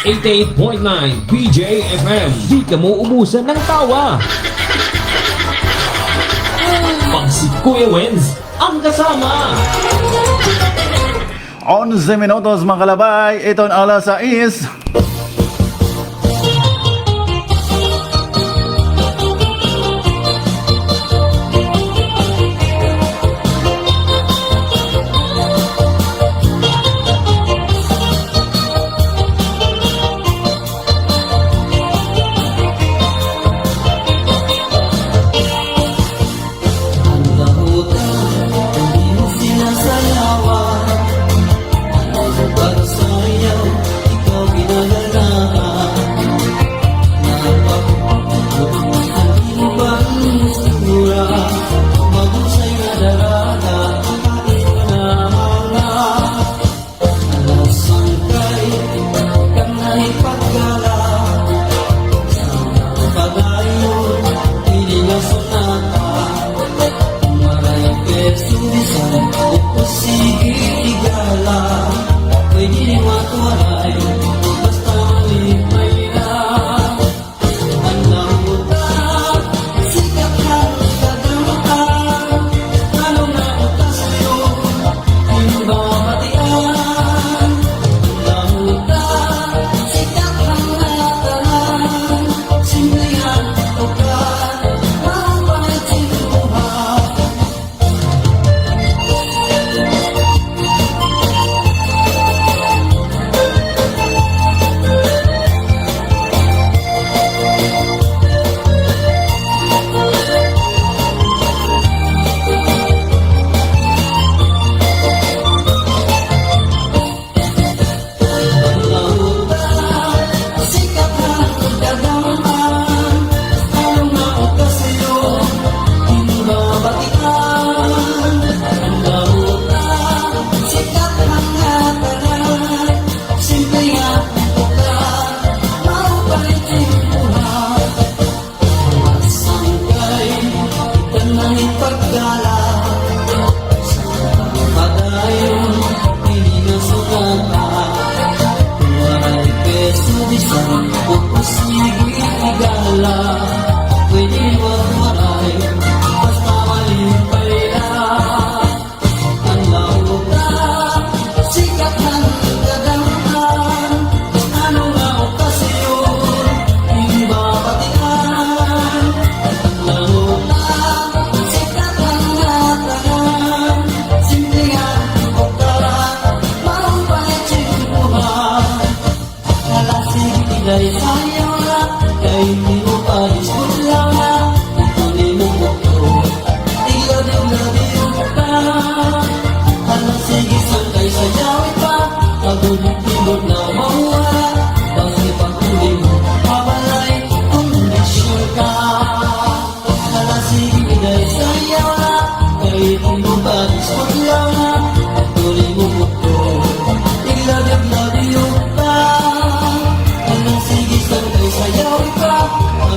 88.9 BJFM. Di ka mo ubusan ng tawa. Pag si Kuya Wenz ang kasama. 11 minutos mga kalabay. Ito ang alas 6.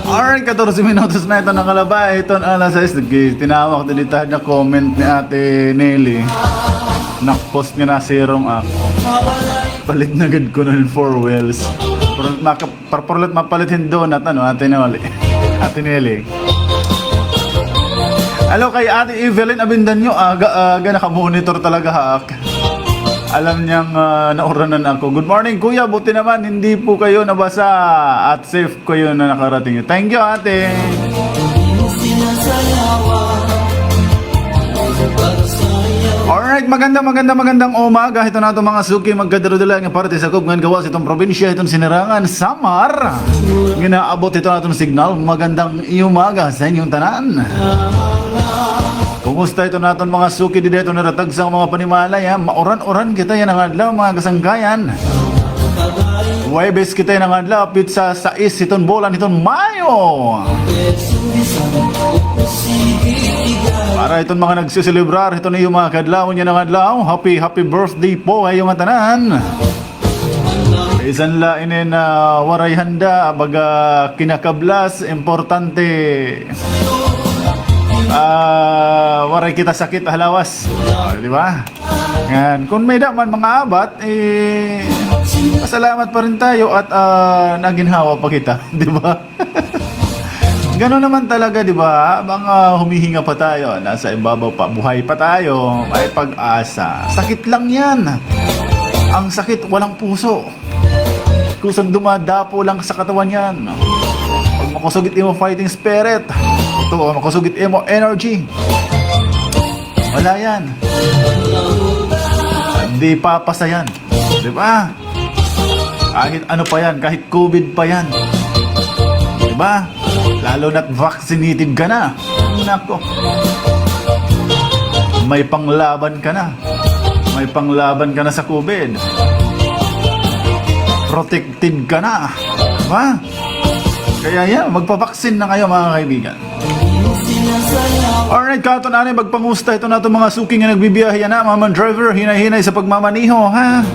Alright, 14 minutos na ito nakalabay. Ito ang alas 6. Tinawag din ito na comment ni Ate Nelly. Nakpost nga na serong ako. Palit na gad ko ng 4 wheels. Parporlet mapalitin doon at ano, Ate Nelly. Ate Nelly. Hello kay Ate Evelyn Abindanyo. Aga nakamonitor talaga haak. Alam niyang nauranan ako. Good morning kuya, buti naman hindi po kayo nabasa at safe kayo na nakarating. Thank you ate. Alright, magandang umaga. Ito na itong mga suki magkadarodala ng parte sa Kubngan gawas itong probinsya, itong Sinirangan, Samar. Ginaabot ito na itong signal. Magandang umaga sa inyong tanan. Kumusta ito natin mga suki dito naratag sa mga panimalay ha? Maoran-oran kita yan ang adlaw mga kasangkayan. Webes kita yan ang adlaw pizza sa iton bolan iton Mayo. Para itong mga nagsiselebrar ito na yung mga kadlaw niya ng adlaw. Happy birthday po ay yung tanan. Isan lainin na waray handa baga kinakablas importante. Waray kita sakit halawas. Di ba? Yan. Kung may daman mga abat, Pasalamat pa rin tayo at naginhawa pa kita, di ba? Gano'n naman talaga, di ba? Mga humihinga pa tayo, nasa ibabaw pa, buhay pa tayo, may pag-asa. Sakit lang yan. Ang sakit, walang puso. Kusang dumadapo lang sa katawan yan. Pag makusugit mo fighting spirit, ito, makusugit mo energy. Wala yan. Hindi papasa yan. Di ba? Kahit ano pa yan, kahit COVID pa yan. Di ba? Lalo na't vaccinated ka na. Nako. May panglaban ka na. May panglaban ka na sa COVID. Protected ka na. Diba? Kaya yan, magpabaksin na kayo mga kaibigan. Alright, kato na magpangusta ito na itong mga suking na nagbibiyahe na. Mga driver, hinay-hinay sa pagmamaniho, ha?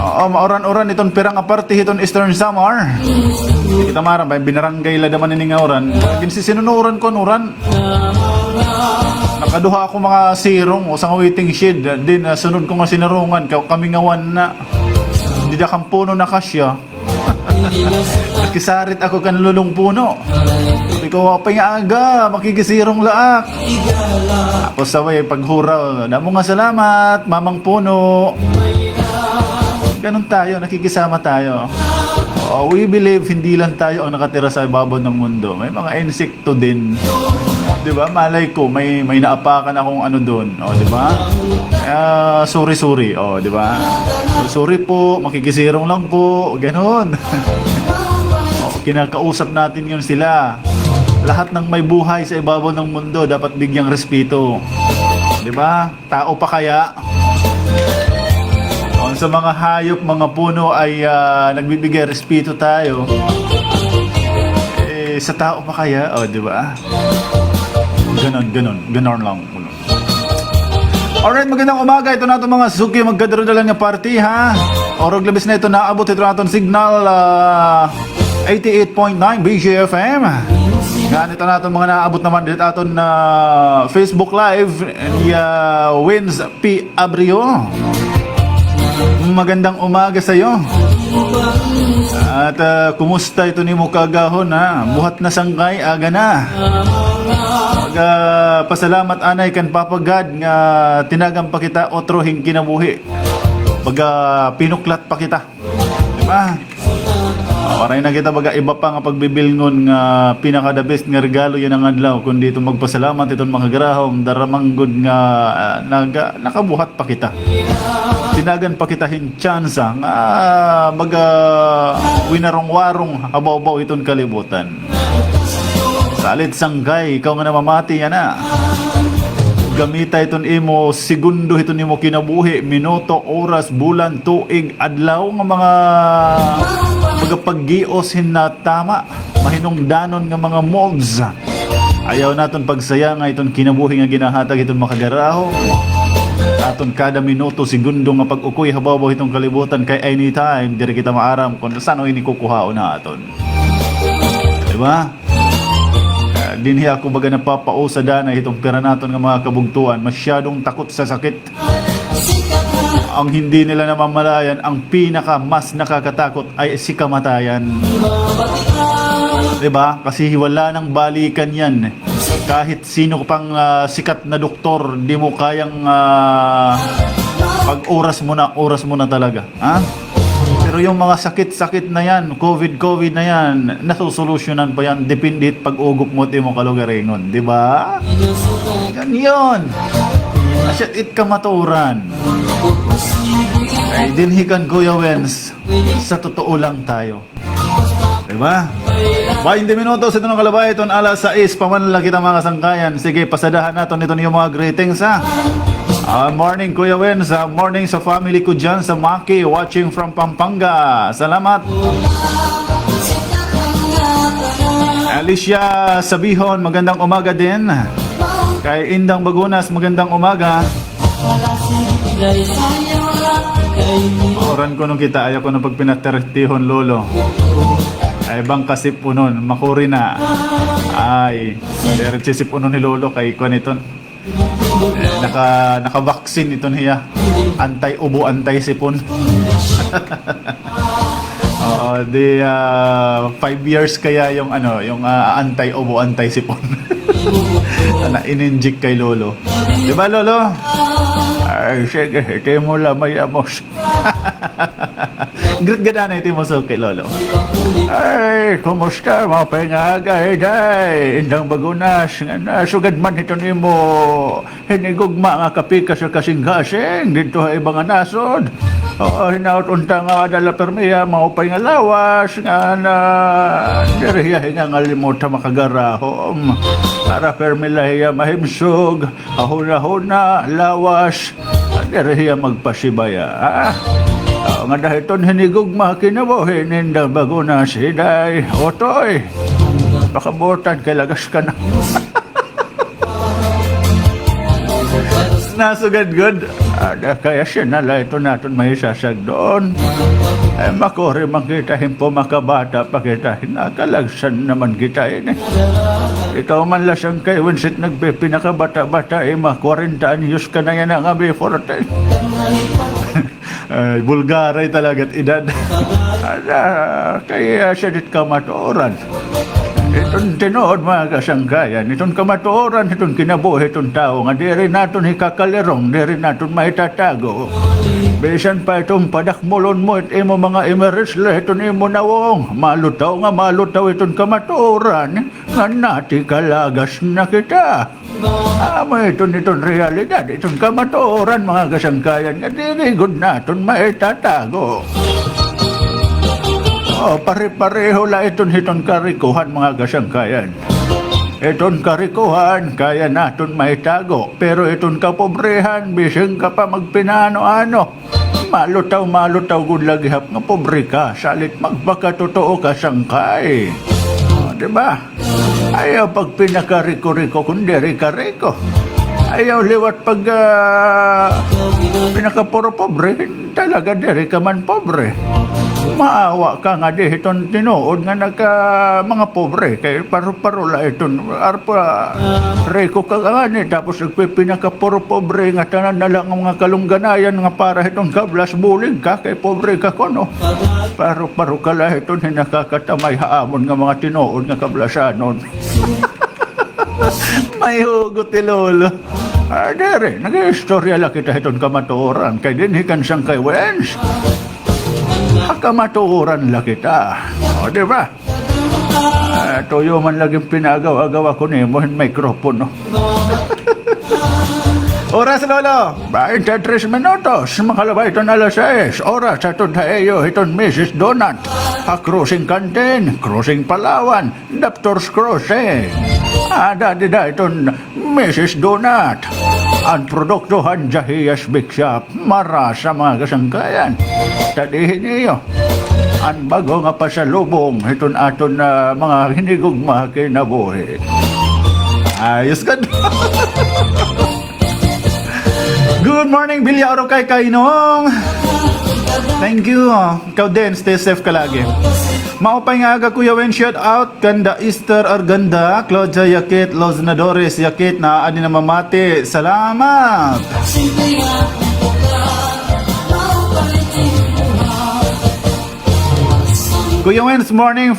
Oo, maoran-oran itong pirang aparte itong Eastern Samar. Kita marang, may binaranggay la daman ini nga oran. Sinunuran ko, nuran. Nakaduha ako mga sirong o sa waiting shed. Din, sunod ko nga sinarungan. Kami ngawan na. Hindi na kang puno na kasya. Nakisarit ako kan lulong puno. Sabi ko, apay nga aga, makikisirong laak. Tapos sabay, paghura, damo nga salamat, mamang puno. Ganon tayo, nakikisama tayo. We believe hindi lang tayo ang nakatira sa ibabaw ng mundo. May mga insekto din. 'Di ba? Malay ko may naapakan akong ano doon, di ba? Sorry. 'Di ba? Sorry po, makikisirong lang po, ganon. Kinakausap natin 'yun sila. Lahat ng may buhay sa ibabaw ng mundo dapat bigyang respeto. 'Di ba? Tao pa kaya sa mga hayop, mga puno ay nagbibigay respeto tayo. Sa tao pa kaya? Di ba? Ganon lang. Alright, magandang umaga. Ito na itong mga suki, magkadarodalan nga party, ha? Orog labis na ito, naabot ito na itong signal 88.9 BGFM. Ganito na itong mga naabot naman dito aton na Facebook Live ni Wins P. Abrio. Magandang umaga sa iyo. At kumusta ito ni mo kagahon, ha? Buhat na sangkay, aga na. Pasalamat anay kan papagad nga tinagam pa kita otro hing kinabuhi. Pinuklat pa kita. Diba? Paray na kita baga iba pa nga pagbibilngon nga pinaka the best nga regalo yan ang adlaw kundi ito magpasalamat itong mga garahom daramanggod nga nakabuhat pa kita. Tinagan pa kita hin tsansa nga winarong-warong habaw-baw itong kalibutan. Salit sanggay, ikaw nga namamati yan na. Gamita iton imo segundo iton imo kinabuhi, minuto, oras, bulan, tuig, adlaw nga mga paggios na tama, mahinungdanon nga mga molds. Ayaw naton pagsaya nga iton kinabuhi nga ginahatag iton makagaraho. Aton kada minuto, segundo nga pag-ukoy habaw itong kalibutan kay anytime diri kita maaram kung saan ini kukuhaon na aton. Diba? Dinhi ako baga napapausa na itong pera naton nga mga kabugtuan, masyadong takot sa sakit. Ang hindi nila namamalayan, ang pinaka mas nakakatakot ay si kamatayan. Diba? Kasi wala nang balikan yan. Kahit sino pang sikat na doktor, di mo kayang pag oras mo na talaga. Ha? Pero yung mga sakit-sakit na yan, COVID na yan, nasusolusyonan pa yan, depende pag-ugop mo ti mo kalugaringon, di ba? Yan yun. Asyat it kamaturan. Ay, dinhikan Kuya Wens, sa totoo lang tayo. Di ba? 20 minutos ito ng kalabay, itong alas 6, pamanala kita mga sangkayan. Sige, pasadahan natin ito yung mga greetings, ha? Morning Kuya Wens, morning sa family ko dyan sa Maki, watching from Pampanga. Salamat. Alicia Sabihon, magandang umaga din. Kay Indang Bagunas, magandang umaga. Oran ko nung kita, ayaw ko nung pagpinatertihon lolo. Ay bang kasip unon, makuri na. Ay, diretsisip unon ni lolo kay Kwaniton. Naka-vaccine ito niya. Anti-ubo, anti-sipon. Oo, 5 years kaya yung anti-ubo, anti-sipon. Na in-inject kay Lolo. Di ba, Lolo? Ay, sige, ito mo lamay amos. Greet ganda na ito mo so kay Lolo. Ay, kumusta mga pangagay, day? Indang bagunas, nga nasugad man ito ni mo. Hinigugma nga kapika sa kasing-kasing, dito ay mga nasod. Oo, hinaut unta nga dala permiya, maupay nga lawas, nga na diriyahin nga ngalimuta makagarahom. Para permilahiya mahimsog, ahuna-huna, lawas, diriya magpasibaya. Nga dahil ito'n hinigugma kinabuhin, indang bago na siday. Otoy, bakabutan, kailagas ka na. Nasugad-gud. Kaya siya nala ito natin may sasag doon. Makori makitahin po makabata pakitahin. Nakalagsan naman kitain eh. Ikaw man lasang kay Winsit nagpipinakabata-bata ma-40 anyos ka na yan ang before time. Bulgaray talaga't edad. Kaya siya dit kamatuoran. Itong tinood mga kasangkayan, itong kamatuoran, itong kinabuhi itong tao, nga di rin natin hikakalirong, di rin natin maitatago. Bisan pa itong padakmulon mo, imo mga emirates la, itong imo nawong, malutaw itong kamatuoran, nga nati kalagas na kita. Itong realidad, itong kamatuoran mga kasangkayan, nga di rin good natin maitatago. Pare-pareho la iton karikuhan mga kasangkayan. Iton karikuhan, kaya naton maitago. Pero iton kapobrehan, bising ka pa magpinano-ano. Malutaw gud lagihap nga pobre ka, salit magpakatotoo ka sangkay. Diba? Ayaw pag pinakariko-riko kundi rika-riko. Ayaw liwat pag pinakapuro pobre, talaga diri ka man pobre. Maawa ka nga di iton tinuod nga mga pobre kay paro-paro la iton arpa reko ka nga ni tapos nagpipinakapuro pobre nga tanan na lang ang mga kalungganayan nga para itong kablas bulig ka kay pobre ka kono paro-paro ka la iton hinakakatamay haamon nga mga tinuod nga kablasanon. May hugot ti Lolo. Dere, nag-istorya la kita iton kamatuoran kay dinhikan siyang kay Wens. Kamatuoran la kita. O, di ba? Toyo man laging pinagawa-gawa ko ni mo yung microphone, no? Oras, Lolo! 23 minutos. Makalabay ito na alas 6. Oras sa tayo iton Mrs. Donut. Crossing Canteen, Crossing Palawan, Doctor's Crossing. Dada iton Mrs. Donut. Ang produkto Hanjahiyas Big Shop. Mara sa mga kasangkayan. Tadihin niyo. Ang bago nga pasalubong iton aton na mga hinigugma kinabuhi. Ayos ka. Good morning, Bilya Oro kay Kainong. Thank you. Ikaw din, stay safe ka lagi. Maupay nga aga Kuya Wen, shout out. Ganda Easter Arganda, Claudia Yakit, Los Nadores Yakit, na adi na mamati. Salamat. Kuya Wens, morning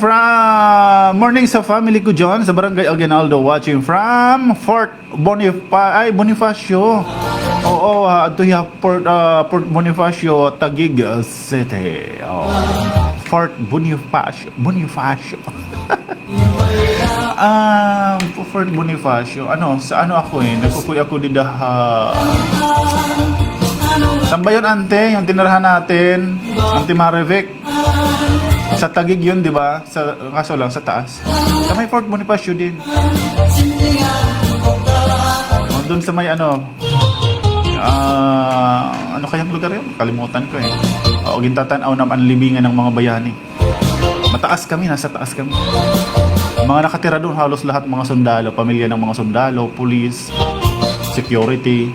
sa family ko John sa Barangay Aguinaldo, watching from Fort Bonifacio. Oo, Port Bonifacio, Taguig City. Fort Bonifacio. Fort Bonifacio. Sa ano ako nagkukuy ako dito Sambayon ante, yung tinirahan natin, Ante Marivic. Sa Taguig yun, di ba? Kaso lang, sa taas. Sa may Fort Bonifacio din. Doon sa may ano kayang lugar yun? Kalimutan ko eh. Gintatan-aw naman ang libingan ng mga bayani. Mataas kami, nasa taas kami. Mga nakatira doon, halos lahat mga sundalo, pamilya ng mga sundalo, police, security.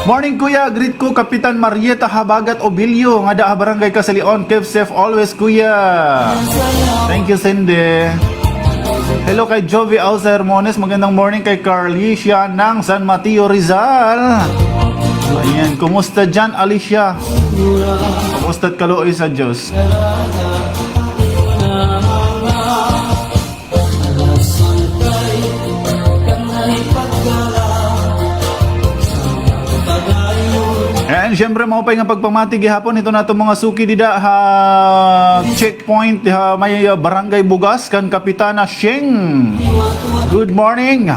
Morning Kuya, greet ko Kapitan Marieta Habagat Obilio, nga da barangay Kasalion, keep safe always Kuya. Thank you Cindy. Hello kay Jovi Alza Hermones. Magandang morning kay Carlicia ng San Mateo Rizal. Ayan, kumusta dyan, Alicia? Kumusta't kaluoy sa Diyos? And syempre mga pay nga pagpamati gihapon ito na itong mga suki dida ha checkpoint ha, may barangay Bugas kan Kapitana Sheng. Good morning.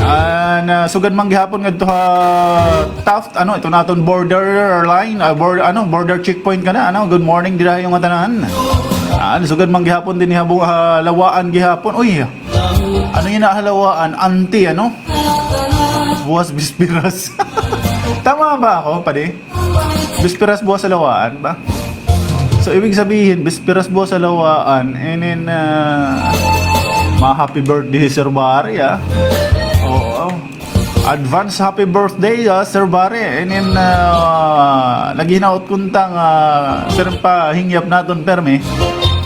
And sugad man gihapon ngadto ha Taft ito naton border line border checkpoint kana good morning dira yung matanan. Sugad man gihapon din ha lawaan gihapon. Uy. Ano yun na halawaan? Anti buwas bispiras. Tama ba ako, pade? Bispiras buwas sa lawaan ba? So, ibig sabihin, bispiras buwas sa lawaan, and then, happy birthday, Sir Barry, Oo. Advance happy birthday, Sir Barry. And then, naghinaot kuntang, sir pa, hingyap naton perme.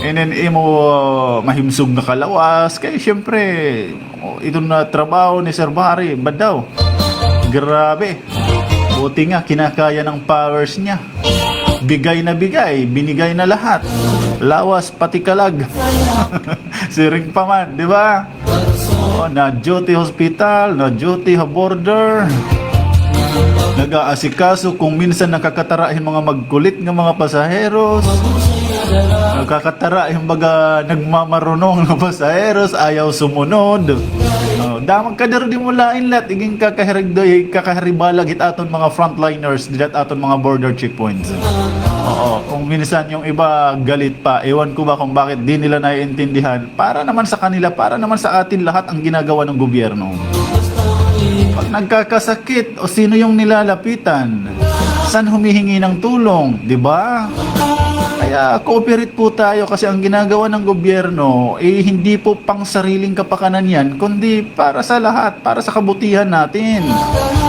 And then, imo mahimsog na kalawas. Kaya, syempre, ito na trabaho ni Sir Barry. Bad daw. Grabe. Buti nga, kinakaya ng powers niya. Bigay na bigay, binigay na lahat. Lawas, pati kalag. Siring pa man, di ba? Na duty hospital, na duty border. Nag-aasikaso kung minsan nakakatarahin mga magkulit ng mga pasaheros. Nakakatarahin baga nagmamarunong ng pasaheros, ayaw sumunod. Damang kadaro di mo lain lahat iging kakaharibalag it aton mga frontliners dilat aton mga border checkpoints. Oo, kung minsan yung iba galit pa, ewan ko ba kung bakit di nila naiintindihan. Para naman sa kanila, para naman sa atin lahat ang ginagawa ng gobyerno. Pag nagkakasakit o sino yung nilalapitan, saan humihingi ng tulong, di ba? Kaya cooperate po tayo kasi ang ginagawa ng gobyerno hindi po pang sariling kapakanan yan, kundi para sa lahat, para sa kabutihan natin,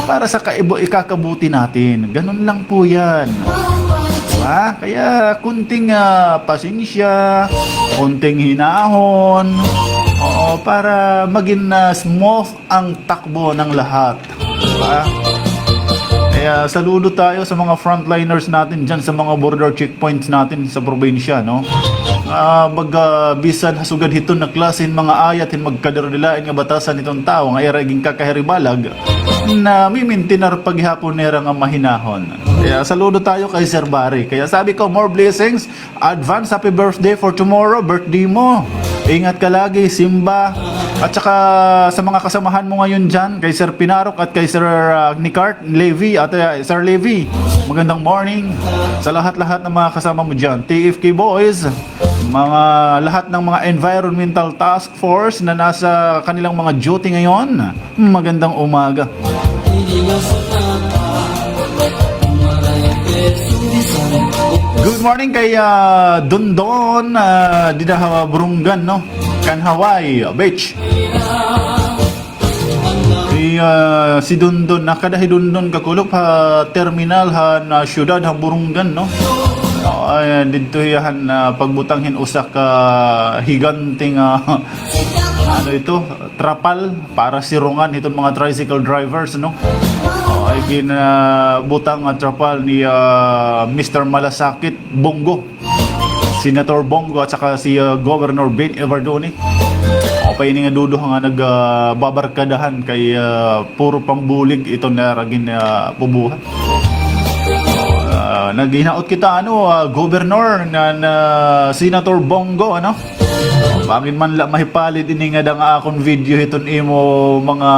para sa ikakabuti natin. Ganun lang po yan. Diba? Kaya kunting pasensya, kunting hinahon, para maging smooth ang takbo ng lahat. Diba? Kaya saludo tayo sa mga frontliners natin dyan sa mga border checkpoints natin sa probinsya, no? Bisan hasugad hiton na klasin mga ayatin magkadardilain nga batasan itong tao nga iraging kakahiribalag na mimintinar paghapon nera nga mahinahon. Kaya saludo tayo kay Sir Barry. Kaya sabi ko, more blessings, advance happy birthday for tomorrow, birthday mo. Ingat ka lagi, Simba. At saka sa mga kasamahan mo ngayon dyan, kay Sir Pinarok at kay Sir Nicart, Levy, at Sir Levy, magandang morning sa lahat-lahat ng mga kasama mo dyan. TFK Boys, lahat ng mga Environmental Task Force na nasa kanilang mga duty ngayon, magandang umaga. Good morning kay Dondon Dida Burungan, no? Kan Hawaii Beach. Si Dondon nakadahi Dondon kakulog ha terminal ha na syudad ha Burungan, no? Dito yan pagbutanghin usa ka higanting trapal para sirungan itong mga tricycle drivers, no? Ay ginabutang trapal ni Mr. Malasakit Bongo, Senator Bongo at saka si Governor Ben Evardoni. Okay ni nga dudo nga nagbabarkadahan kay puro pambulig ito na ragin pubuhan. Naghinaot kita Governor na Senator Bongo, bakit man la mahipalid ini nga dang akong video hiton imo mga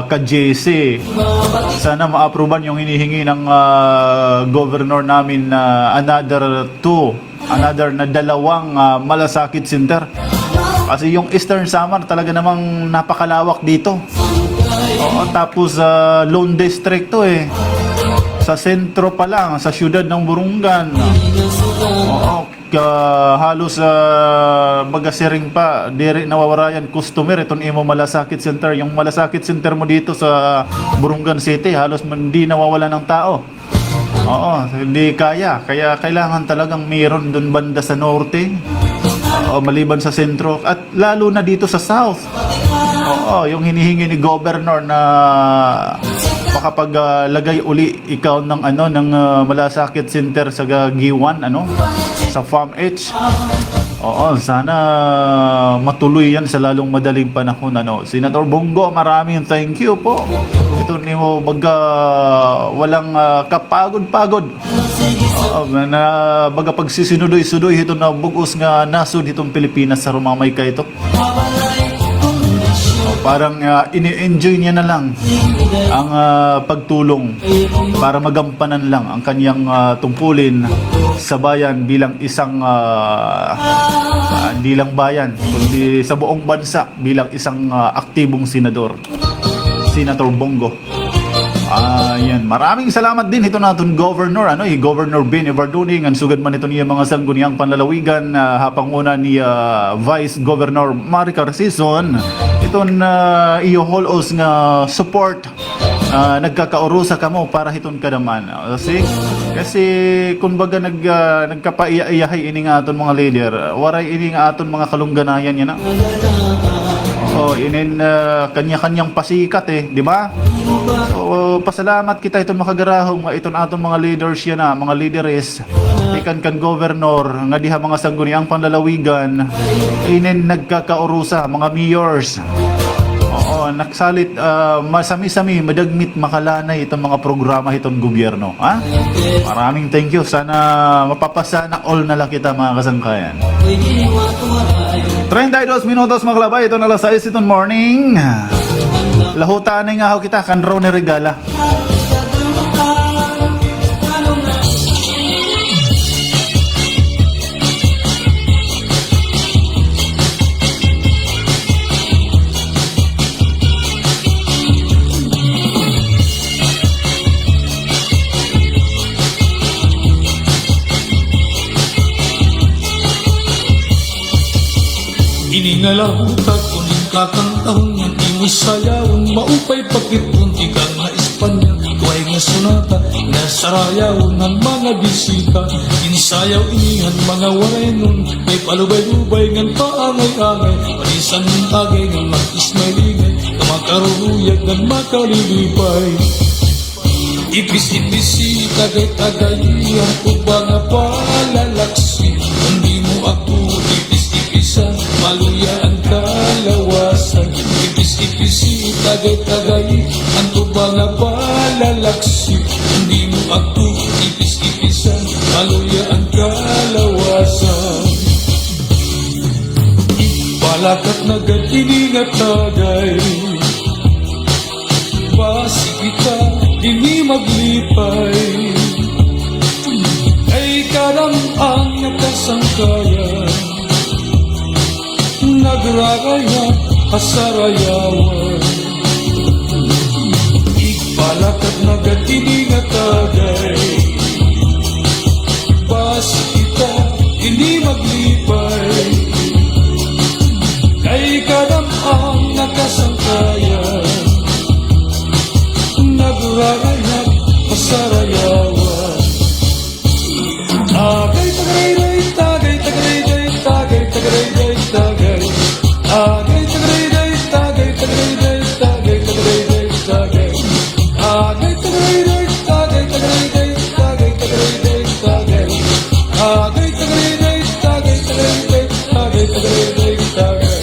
ka-JC. Sana ma-approvean yung hinihingi ng governor namin na another na dalawang malasakit center. Kasi yung Eastern Samar talaga namang napakalawak dito. Tapos Lone District to sa sentro pa lang, sa siyudad ng Burungan. Halos magasiring pa diri nawawarayan customer itong imo malasakit center. Yung malasakit center mo dito sa Burungan City halos hindi nawawala ng tao. Hindi kaya kailangan talagang mayroon doon banda sa norte. maliban sa sentro at lalo na dito sa south. Oo, yung hinihingi ni governor na makapaglagay uli ikaw ng malasakit center sa Giwan, sa Farm H. Oo, sana matuloy yan sa lalong madaling panahon. Senator Bongo, maraming thank you po. Ito ni mo walang kapagod-pagod. Na baga pagsisinudoy-sudoy ito na bugos nga nasud itong Pilipinas sa rumamay ka ito. Parang ini-enjoy niya na lang ang pagtulong para magampanan lang ang kanyang tungkulin sa bayan bilang isang hindi lang bayan kundi sa buong bansa bilang isang aktibong senador, Senator Bongo. Yan. Maraming salamat din ito natin Governor Governor Ben Everduning ang sugad man ito niya mga sangguniang panlalawigan hapang una ni Vice Governor Maricar Sison iton iyo holos nga support nagkakaurusa kamo para hiton kadaman kasi kumbaga nagkapaiyahay ini nga aton mga leader waray ini nga aton mga kalungganayan yan kanya-kanyang pasikat di ba? So, pasalamat kita itong makagarahong iton aton mga leaders yan mga leaderes ikan governor nga diha mga sangguniang panlalawigan nagkakaurusa mga mayors naksalit masami-sami madagmit makalanay itong mga programa itong gobyerno maraming thank you sana mapapasana all na lang kita mga kasangkayan 32 minutos maglabay ito na alas 6 itong morning lahutaan na nga kita kanro ni regala Iningalautat kuning kakantahon ng imisayawan maupay pagkipunti ka nga Espanya tuway nga sonata nasarayawan ng mga bisita insayaw inihan mga warenon may palubay-lubay ngan paangay-angay parisan ng tagay ng mag-ismailingay kamakaruyag ng makalilipay ipis-ipisi tagay-tagay ang ubang nga palalaksi hindi mo ako ipis-ipisan maluya ang kalawasan ipis-ipisi tagay-tagay ang tubang nga palalaksi hindi mo ako ipis-ipisan maluya ang kalawasan balakat na gatini nga tagay basi kita dini maglipay ay karamang nakasangkayan nagraraya kasarayawan ikbalakat na gatini nga tagay basi kita dini maglipay kay karamang nakasangkayan nagraraya kasarayawan agay tagay tagay tagay tagay tagay agay tagay tagay tagay tagay tagay tagay agay tagay tagay tagay tagay tagay tagay agay tagay tagay tagay tagay tagay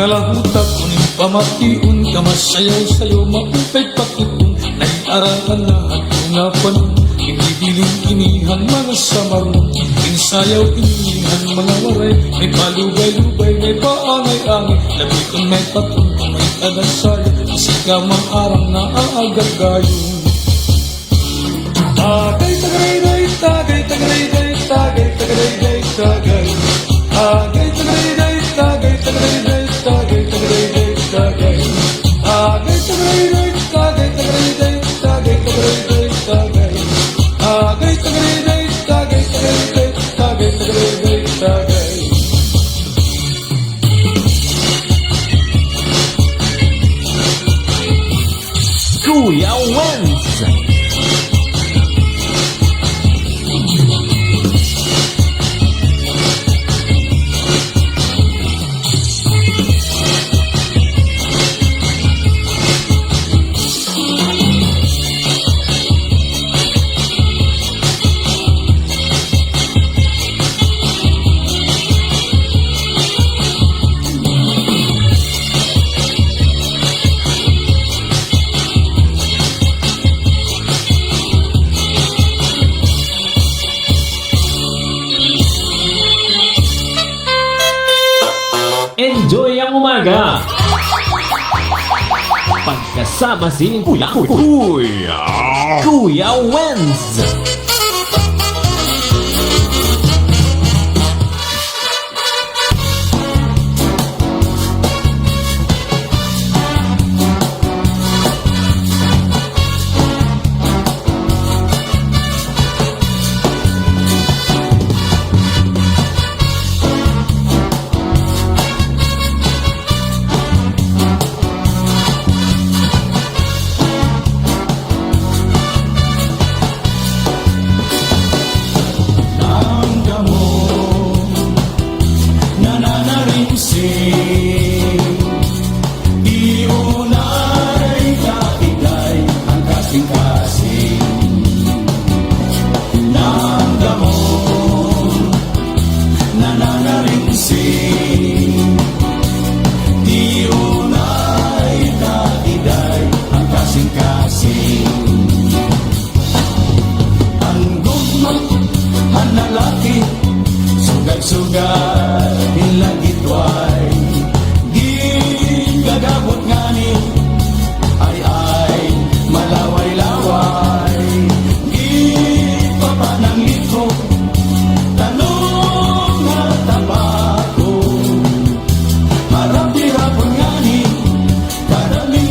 Ngalahutak kuning pamatiun kamasayaw-sayaw maupay pakitun naiarakan lahat nga panon hindi biling inihan mga samarong Tuwing sayaw inihan mga waray, may palubay-lubay, may paangay-angay. Labi kong may patong, kung may kadasay, isigaw mang arang na aagagayon. Tagay, tagay, tagay, tagay, tagay, tagay, tagay, tagay. Tagay, tagay, tagay, tagay, tagay, tagay, tagay, tagay. Tagay, tagay, tagay, tagay, tagay, tagay, tagay, tagay. Tagay, tagay, tagay, tagay, tagay, tagay. Kuya Wenz. Enjoy ang umaga! Pagkasama si Kuya Wenz! Sugat hilagitway gagabot ngani ay malaway-laway papanang litro tanong nga tabako harap dirapon ngani kadami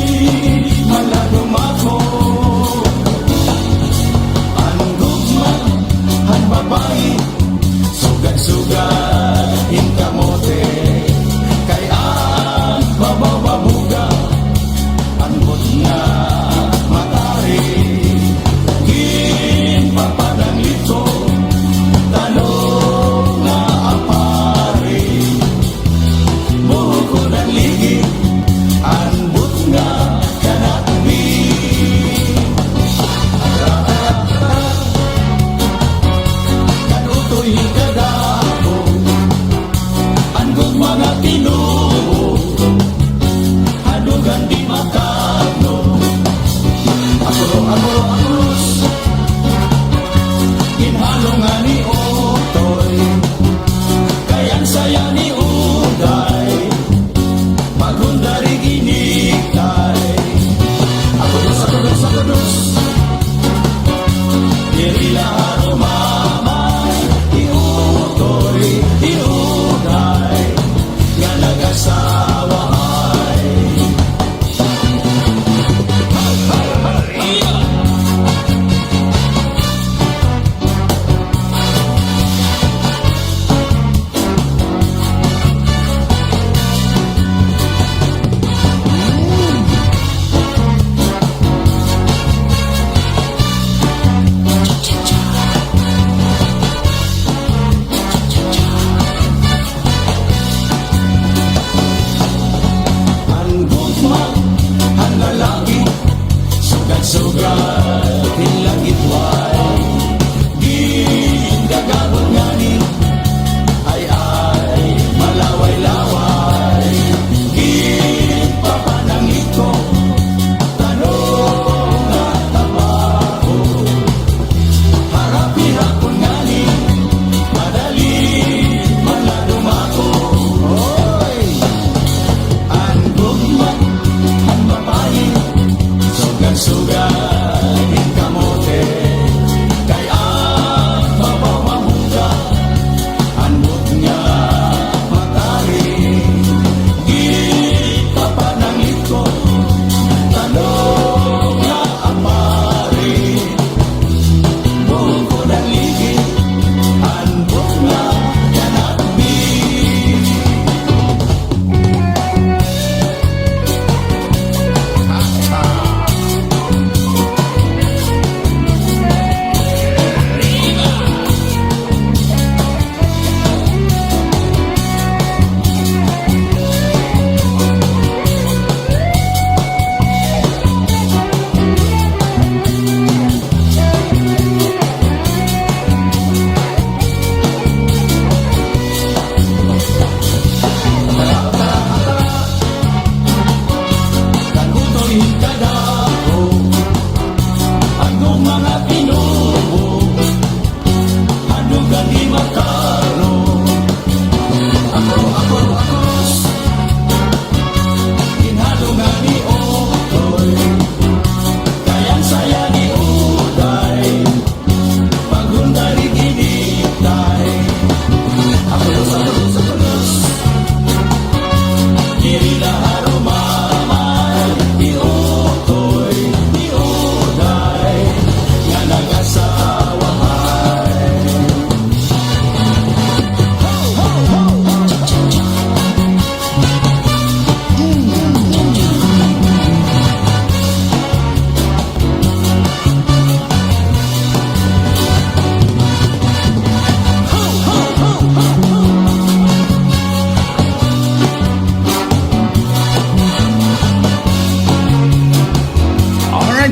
malagumako ang gugma ang babae sugat in kamote kay ang bababuga ang bot nga matari gin papadang lito tanong nga apari buko ng ligid ang bot nga kanatbi kanutoy kadako mga Pinuo hadugan di makano amulos ginhalungan ni Otoy kayan saya ni Uday magundari ginikay agudos dirila harumamay Iutoy Iuday nga nag-asawa ay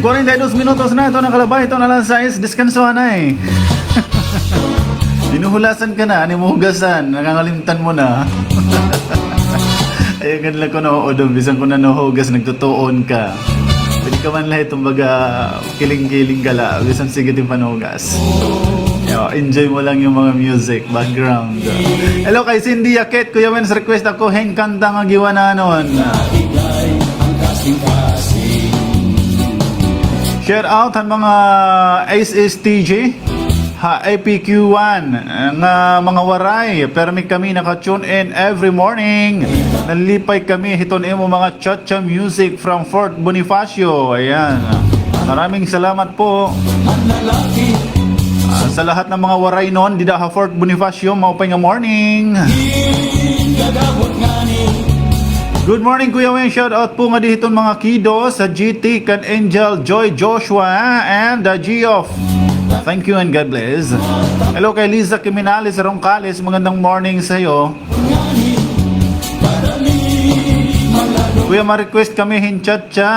42 minutos na ito nakalabay. Ito na lang size. Deskansuhan na eh. Dinuhulasan ka na, animuhugasan, nangangalimtan mo na. Ay, ganun ko na bisan ko na nahugas, nagtutuon ka. Pwede ka man lahat itong baga kiling-kiling gala, bisan sige din panugas. Yo, enjoy mo lang yung mga music, background. Hello kay Cindy Yaket, Kuya Wens, request ako, heng kanta nga giwa na nun. Share out ang mga SSTJ. Ha, APQ1 nga mga waray permi kami naka-tune in every morning. Nalipay kami hiton mo mga cha-cha music from Fort Bonifacio. Ayan, maraming salamat po sa lahat ng mga waray noon dida ha Fort Bonifacio. Maupay nga morning. Good morning Kuya Weng, shout out po nga dihiton mga kido sa GT kan Angel, Joy, Joshua and Geoff. Thank you and God bless. Hello kay Liza Kiminales, Rongkales, magandang morning sa iyo. Kuya, ma-request kami hinchacha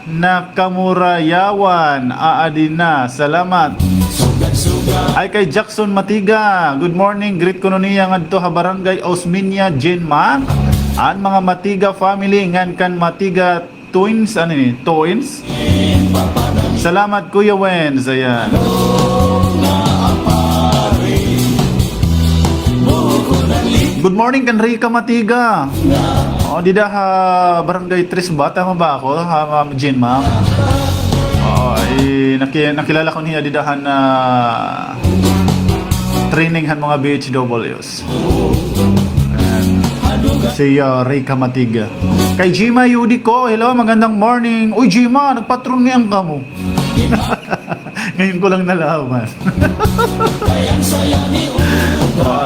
na kamurayawan. Aadi na, salamat. Ay kay Jackson Matiga, good morning, greet ko nun niya ngadto ha barangay Osminia, Genma. An mga Matiga family ngan kan Matiga twins, ano ni? Twins? Salamat Kuya Wens, ayan. Good morning kan Rica Matiga. Dida ha barangay Tres ba? Tama ba ako? Ha, Jin, ma'am? Nakilala ko niya didahan na training han mga BHWs. Si Rica Matiga. Kay Jima Yudiko, hello, magandang morning. Uy Jima, nagpatron ngayon ka mo. Ngayon ko lang nalaman.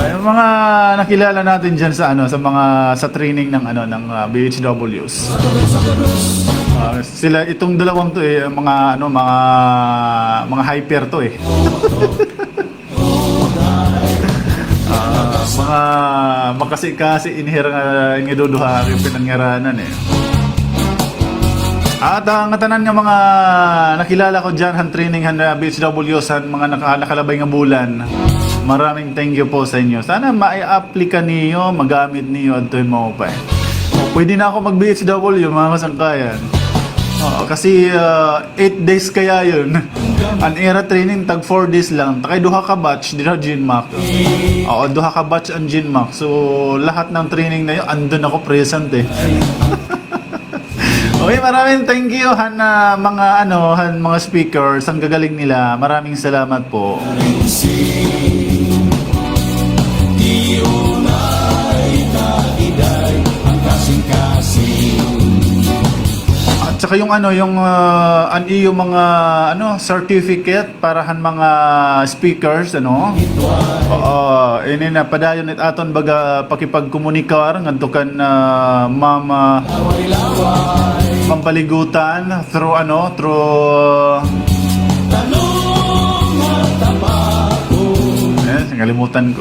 Yung mga nakilala natin diyan sa sa mga sa training ng ng BHWs. Sila itong dalawang to mga hyper to eh. Mga makasi-kasi inhira nga duduha yung pinangyaranan eh. At ang tanan nga mga nakilala ko dyan han training han BHWs han mga nakalabay nga bulan. Maraming thank you po sa inyo. Sana mai-applika niyo, magamit niyo adto mo pa. Pwede na ako mag BHW mga kasangkayan. Kasi 8 days kaya yun. An era training tag 4 days lang. Takay duha ka batch dira Genmac. Duha ka batch ang Genmac. So lahat ng training na yun andun ako present eh. Okay, maraming thank you han mga speakers, ang gagaling nila. Maraming salamat po. At saka yung yung mga certificate para han mga speakers ini na padayon it aton baga pakipagkomunikar ngadto kan mama pampaligutan through kalimutan ko.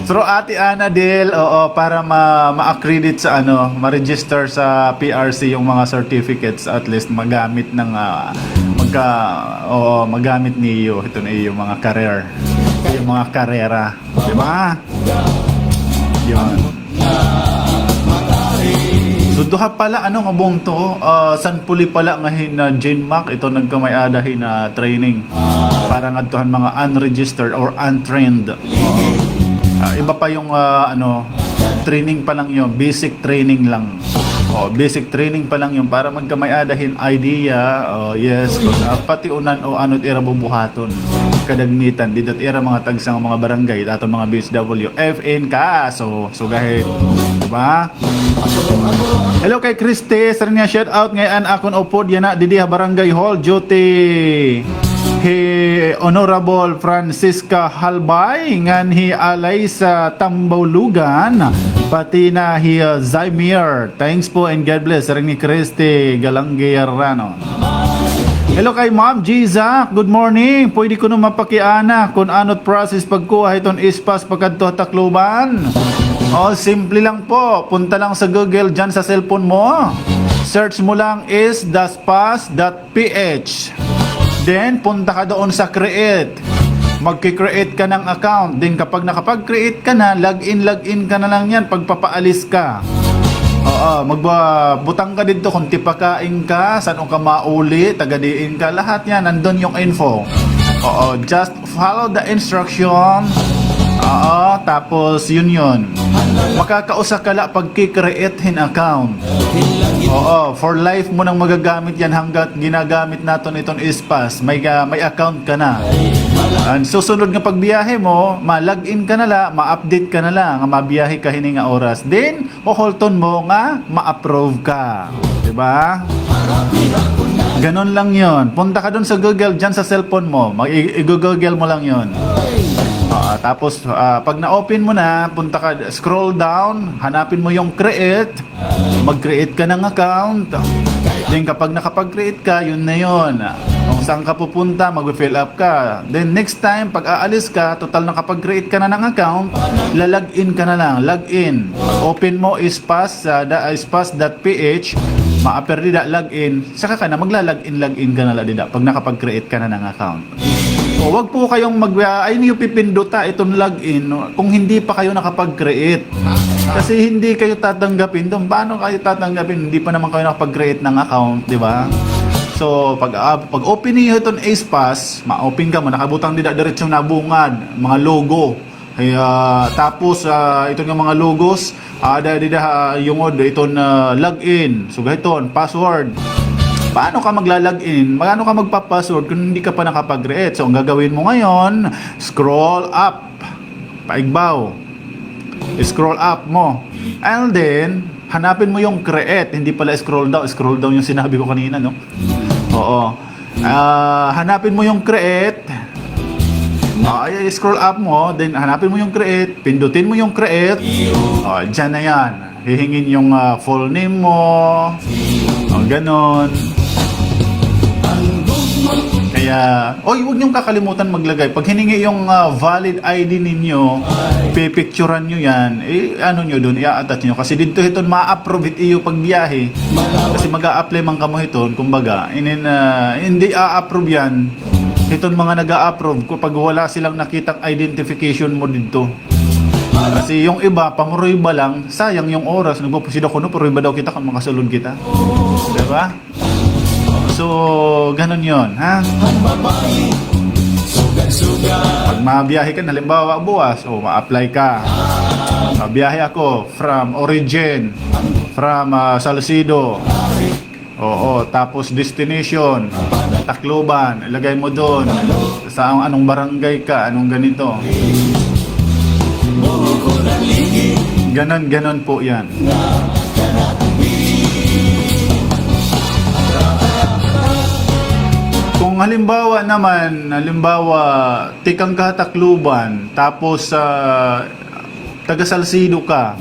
Through Ate Ana Del, para ma-accredit sa ma-register sa PRC yung mga certificates, at least magamit ng magamit niyo ito na yung mga career, yung mga karera, di ba? Yun. So duha pala nga buong to, sanpuli pala nga na Genmac ito nagkamay-adahin na training para ngadtuhan mga unregistered or untrained. Iba pa yung training pa lang yun, basic training lang. Basic training pa lang yun para magkamay-adahin idea, yes, pati unan ira bubuhaton kadagmitan dito ira mga tagsang mga barangay dato mga BSW FN ka so gahit, diba? Hello kay Christy, sa niya shout out ngayon akon upod yan na didi barangay hall duty Honorable Francisca Halbay ngan hi alay sa Tambaulugan pati na hi Zaimir. Thanks po and God bless. Ring ni Christy Galanggierano. Hello kay Ma'am Giza, good morning. Pwede ko nung mapakiana kung anot process pagkuha iton ispas pagkadto Tacloban. Simple lang po. Punta lang sa Google dyan sa cellphone mo. Search mo lang is daspas.ph. Then, punta ka doon sa create. Magki-create ka ng account. Then, kapag nakapag-create ka na, login ka na lang yan pagpapaalis ka. Oo, magbutang ka dito kung tipakain ka, saan ka mauli, tagadiin ka, lahat yan, nandun yung info. Oo, just follow the instruction. Oo, tapos yun. Makakausa ka lang pag kikreatehin account. Oo, for life mo nang magagamit yan hanggat ginagamit natin itong Ispas. May account ka na. And susunod nga pagbiyahe mo, ma-login ka na lang, ma-update ka na lang, mabiyahe ka hininga oras. Then, uholton mo nga, ma-approve ka. Diba? Ganon lang yon. Punta ka dun sa Google, dyan sa cellphone mo. I-google mo lang yon. Tapos, pag na-open mo na, punta ka, scroll down, hanapin mo yung create, mag-create ka ng account. Then, kapag nakapag-create ka, yun na yun. Kung saan ka pupunta, mag-fill up ka. Then, next time, pag aalis ka, total nakapag-create ka na ng account, lalagin ka na lang, login. Open mo ispas.ph, ma-appear dida, login, saka ka na, maglalagin ka na lang dida, pag nakapag-create ka na ng account. O, wag po kayong ayun yung pipinduta itong login kung hindi pa kayo nakapag-create. Kasi hindi kayo tatanggapin doon. Paano kayo tatanggapin? Hindi pa naman kayo nakapag-create ng account, di ba? So, pag open niyo itong Acepass, ma-open ka mo, nakabutang dida diretsong na bungad, mga logo. Tapos, ito yung mga logos, yung itong login. So, gaiton, password. Paano ka magla-login? Paano ka magpa-password kung hindi ka pa nakapag-create? So, ang gagawin mo ngayon, scroll up. Paigbaw. Scroll up mo. And then, hanapin mo yung create. Hindi pala scroll down. Scroll down yung sinabi ko kanina, no? Oo. Hanapin mo yung create. Scroll up mo. Then, hanapin mo yung create. Pindutin mo yung create. Dyan na yan. Hihingin yung full name mo. Ganon. Kaya, huwag niyong kakalimutan maglagay. Pag hiningi yung valid ID ninyo, pipicturean nyo yan, ano nyo dun, i-attach nyo. Kasi dito ito ma-approve iyo pag biyahe. Kasi mag-a-apply man kamo ito, kumbaga. Hindi a-approve yan. Itong mga nag-a-approve, kapag wala silang nakitang identification mo dito. Kasi yung iba, pang-ruiba lang, sayang yung oras. Nagpupusid ako, no, ruiba daw kita kung makasulod kita. Diba? So, ganun yon, ha? Pag mabiyahe ka, halimbawa buwas, ma-apply ka. Biyahe ako from origin, from Salcedo. Tapos destination, Tacloban, ilagay mo doon. Sa anong barangay ka, anong ganito. Ganon po yan. Kung halimbawa tikang ka Tacloban, tapos taga Salcedo ka.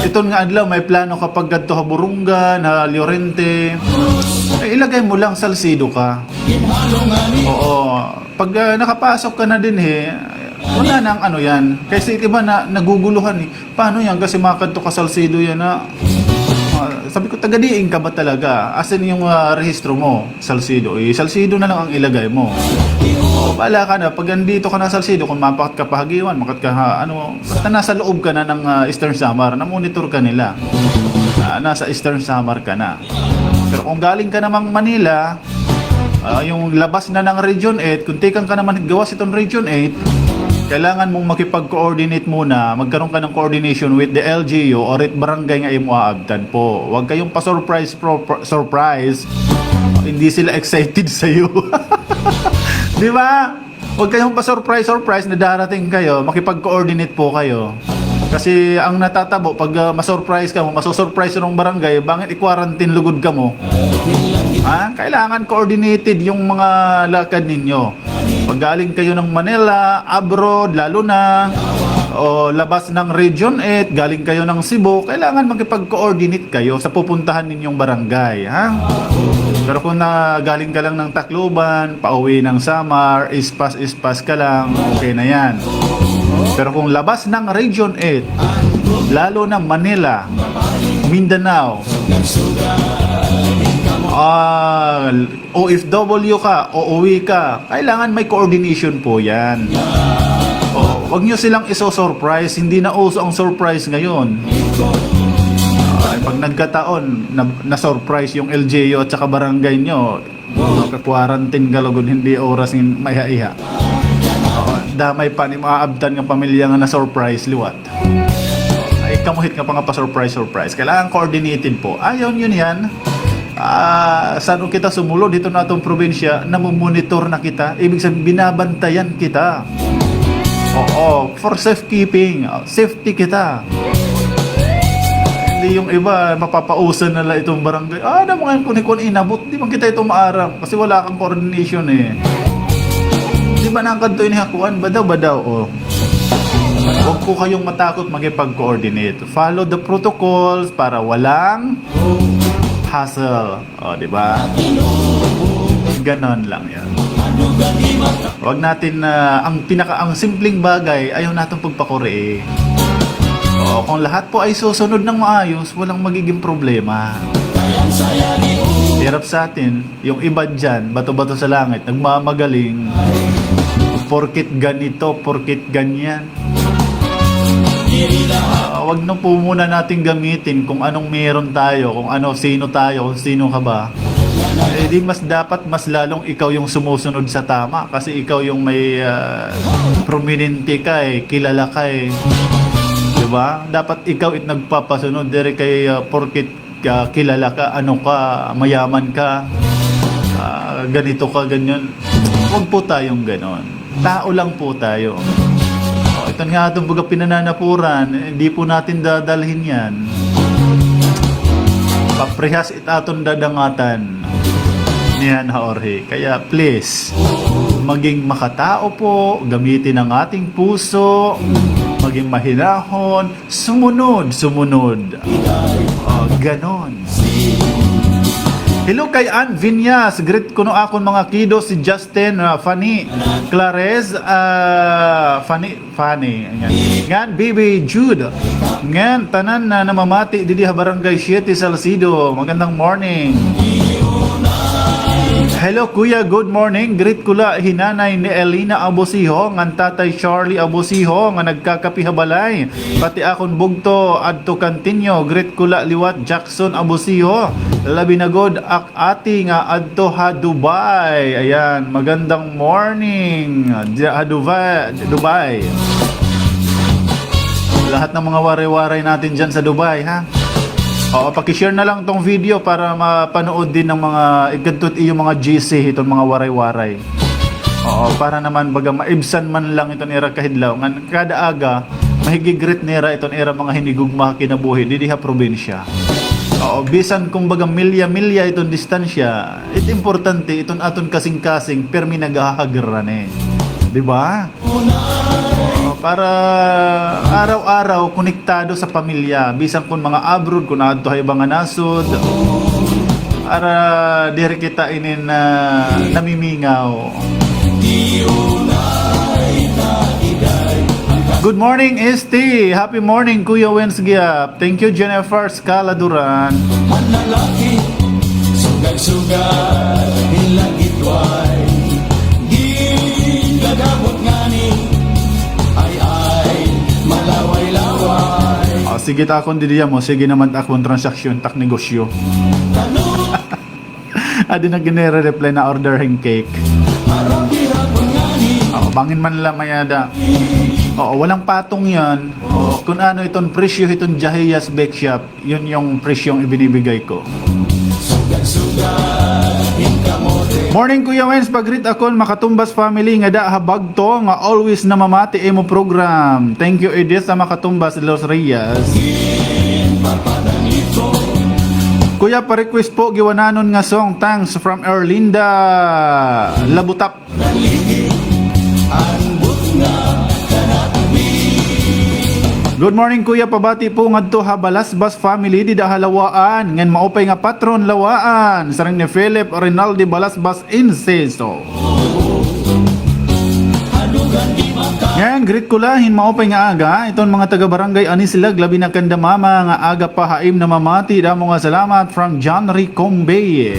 Ito nga adlaw, may plano kapag gadto ha Burungan, ha Llorente, ilagay mo lang Salcedo ka. Pag nakapasok ka na din wala nang ano yan. Kasi diba naguguluhan paano yan? Kasi makakadto ka Salcedo yan na sabi ko, tagadiin ka ba talaga? Asan yung rehistro mo? Salcedo. Salcedo na lang ang ilagay mo. Bala ka na. Pag andito ka na Salcedo, kung mapakat ka pahagiwan, makat ka basta nasa loob ka na ng Eastern Samar, na-monitor ka nila. Nasa Eastern Samar ka na. Pero kung galing ka namang Manila, yung labas na ng Region 8, kung tikang ka naman gawas itong Region 8, kailangan mong makipag-coordinate muna, magkaroon ka ng coordination with the LGU or it barangay nga imo aabtan po. Huwag kayong pa-surprise. Hindi sila excited sa iyo. Di ba? Huwag kayong pa-surprise na darating kayo, makipag-coordinate po kayo. Kasi ang natatabo, pag masurprise ka mo, masosurprise ng barangay, bangit i-quarantine lugod ka mo. Kailangan coordinated yung mga lakad ninyo. Pag galing kayo ng Manila, abroad, lalo na, o labas ng Region 8, galing kayo ng Cebu, kailangan makipag-coordinate kayo sa pupuntahan ninyong barangay. Pero kung galing ka lang ng Tacloban, pauwi ng Samar, ispas ka lang, okay na yan. Pero kung labas ng Region 8, lalo na Manila, Mindanao, OFW ka, uuwi ka, kailangan may coordination po yan. Wag nyo silang iso-surprise, hindi na uso ang surprise ngayon. Pag nagkataon na surprise yung LGU at saka barangay nyo, quarantine galugod, hindi oras ng maiha-iha. Damay pa ni mga abdan ng pamilya nga na surprise liwat. Ay kamuhit nga pa nga pa surprise. Kailangan coordinated po. Ayaw nyo niyan. Saan kita sumulo dito na itong probinsya, namumonitor na kita, ibig sabihin binabantayan kita. For safekeeping, safety kita. Hindi yung iba mapapausan nila itong barangay, na mga kun inabot, di ba kita ito maaram kasi wala kang coordination di ba nangkadto ini hakuan badaw Huwag po kayong matakot magipag-coordinate, follow the protocols para walang hassle. Di ba? Ganon lang yan. Huwag natin ang simpleng bagay ayaw natin pagpakore. Kung lahat po ay susunod ng maayos, walang magiging problema. Hirap sa atin, yung iba dyan, bato-bato sa langit, nagmamagaling, porkit ganito, porkit ganyan. Wag na po muna natin gamitin kung anong meron tayo, kung sino tayo, kung sino ka ba. Di mas dapat mas lalong ikaw yung sumusunod sa tama kasi ikaw yung may prominente ka kilala ka diba? Dapat ikaw nagpapasunod dire kay porkit kilala ka, mayaman ka, ganito ka, ganyan. Huwag po tayong ganon. Tao lang po tayo. Ito nga itong baga pinananapuran, hindi po natin dadalhin yan. Paprehas itaton dadangatan niyan Jorge. Kaya please, maging makatao po, gamitin ang ating puso, maging mahinahon, sumunod. Ganon. Hello kay Ann Vinyas, greet ko no akon mga kido si Justin, Fanny, Clarez, Fanny, ngan Baby Jude, ngan tanan na namamati didi ha barangay 7 Salcido. Magandang morning. Hello kuya, good morning. Greet ko la hinanay ni Elina Abosiho, ngan tatay Charlie Abosiho nga nagkakapihabalay. Pati akon bugto adto kantinyo. Greet ko la liwat Jackson Abosiho. Labi na god ak ati nga adto ha Dubai. Ayan, magandang morning. Dubai. Lahat ng mga waray-waray natin dyan sa Dubai, ha? Pakishare na lang tong video para mapanood din ng mga igadtot yung mga GC itong mga waray-waray. Para naman baga maibsan man lang itong era kahidlaw. Kada aga mahigigrit nera itong era mga hinigugma kinabuhi didi ha probinsya. Bisan kumbaga milya-milya itong distansya, importante itong aton kasing-kasing permi nagahagran di ba? Para araw-araw konektado sa pamilya, bisan kun mga abroad, kun adto hay mga nasod, para dire kita inin namimingaw. Good morning, Esti. Happy morning, Kuya Wensgiap. Thank you, Jennifer Scala Duran. Manlalaki, sugad-sugad, ilang itway, di gagamot nga ni, ay, malaway-laway. Sige takon didiya mo, sige naman takon transaksyon, tak negosyo. Adi na ginere-reply na order hing cake. Bangin man lang mayada. Walang patong yan. Kung ano itong presyo itong Jahiyas Bake Shop, yun yung presyong ibinibigay ko. Morning Kuya Wens, pag-greet ako Makatumbas family nga da habag to nga always na mamati emo program. Thank you Edith sa Makatumbas Los Reyes. Kuya, pa-request po giwananon nga song Thanks from Erlinda Labutap. Good morning Kuya, pabati po ngadto ha Balasbas family di dahalawaan ngan maupay nga patron lawaan sareng ni Philip Rinaldi Balasbas Inceso. Yan, greet ko lahin, maupay nga aga. Itong mga taga-barangay Anislag, labi na kanda mama, nga aga pa haim na mamati. Damo nga salamat from John Ricombe.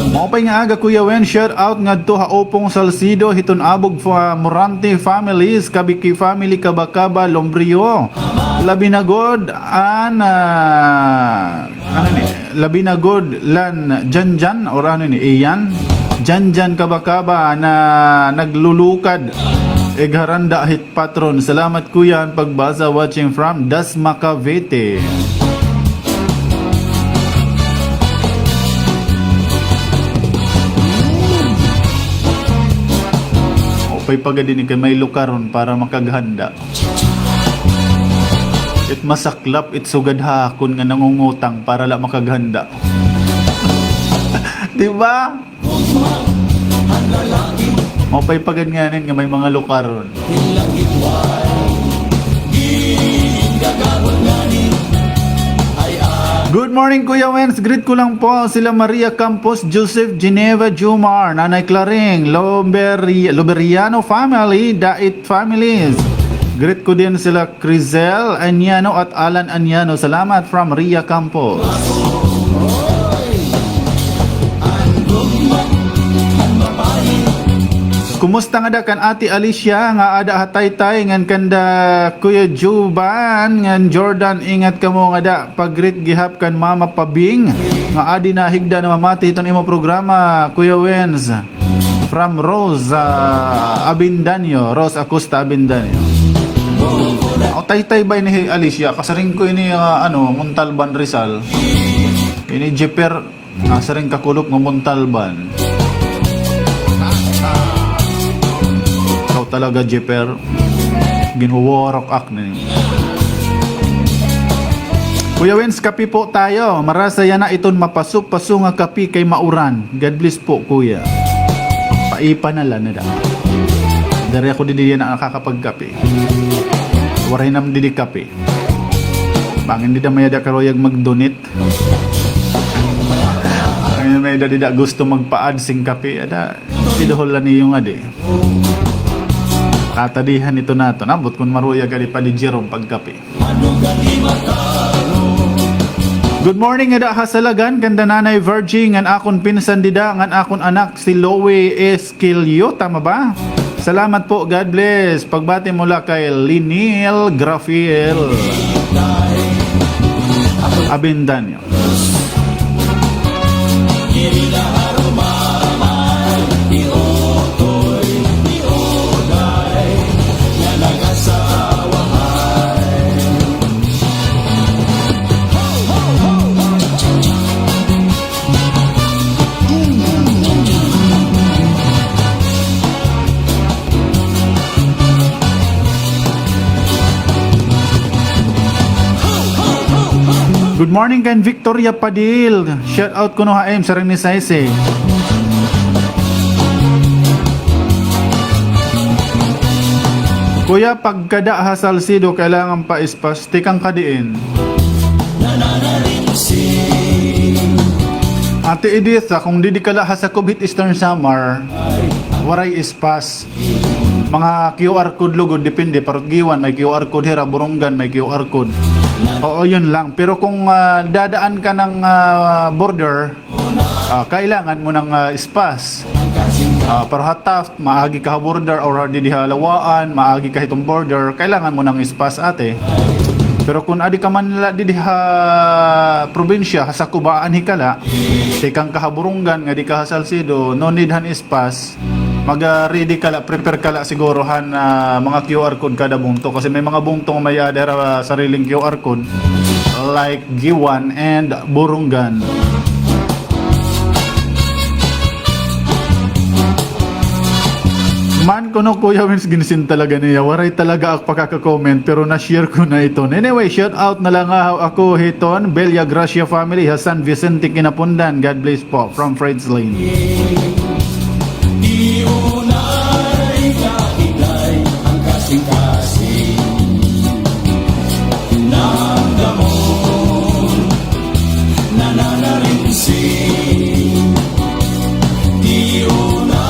Maupay nga aga Kuya Wen, shout out nga to Haopong Salcido, hiton abog fa Morante families, Kabiki family, Kabakaba, Lombrio. Labi na god an ano ni? Labi na god lan Janjan or ano ni Iyan? Janjan Kabakaba na naglulukad. Egharanda hit patron. Salamat kuya ang pagbasa, watching from Dasma Cavite. Pay pagadinig kay may lukaron para makaghanda. It masaklap, it sugad hakon nga nangungutang para la makaghanda. Diba? Mapay paganyanin nga may mga lukaron. Good morning Kuya Wens, greet ko lang po sila Maria Campos, Joseph Geneva Jumar, Nanay Claring, Loberiano family, Dait families. Greet ko din sila Crizel Anyano at Alan Anyano. Salamat from Ria Campos. Kumusta nga da kan Ate Alicia nga ada hatay-tay ngan kanda Kuya Juban ngan Jordan, ingat kamo nga da pag-greet gihap kan Mama Pabing nga adi na higda na mamati iton imo programa Kuya Wens from Rose Abindanyo, Rose Acosta Abindanyo. O tay-tay ba ni Alicia kasaring ko ini ano Montalban Rizal. Ini Jeper saring kakulok ng Montalban. Talaga Jeper ginuworok ak na Kuya Wens, kapi po tayo. Marasaya na iton mapasok-paso nga kapi kay mauran. God bless po kuya. Paipa na lang na da. Dari ako didi na nakakapagkapi. Waray nam didi kapi. Bangin di da mayada karoyag mag-donate. Bangin may da dida gusto magpa-add sing kapi. Ada idahol lang niyong adi. Katadihan ito nato. Nabot kung maruya gali pa ni Jerome pagkapi. Good morning ada hasalagan kanda Nanay Virgin ngan akon pinsan dida ngan akon anak si Lowe Esquilio, tama ba? Salamat po, God bless. Pagbati mula kay Linil Grafiel Abindanyo. Good morning kan Victoria Padil. Shout out ko no haim sa rin ni Saise. Kuya, pagkada hasalsido kailangan pa ispas tikang kadiin. Ate Edith, kung di kala hasakop hit Eastern Summer, waray ispas. Mga QR code lugod, depende. Parot giwan, may QR code hira, Burungan, may QR code. Oo, yun lang. Pero kung dadaan ka ng border, kailangan mo ng spas. Pero hataf, maagi ka border or di halawaan, maagi ka itong border, kailangan mo ng spas ate. Pero kung adi ka man nila di probinsya, sa kubaan hikala, tikang kahaburungan, nga di ka Salcido, no need han spas, mag-ready kala, prepare kala sigurohan mga QR code kada bungto. Kasi may mga bungtong may adera sariling QR code, like Giwan and Burungan. Man ko no Kuya Wins, ginisin talaga niya. Waray talaga ako pakaka-comment pero na-share ko na ito. Anyway, shout out na lang ako hiton. Belia Gracia family, San Vicente Kinapundan. God bless po from Fred's Lane. Di unay kakilay ang kasing-kasing ng damon nananarinsing. Di unay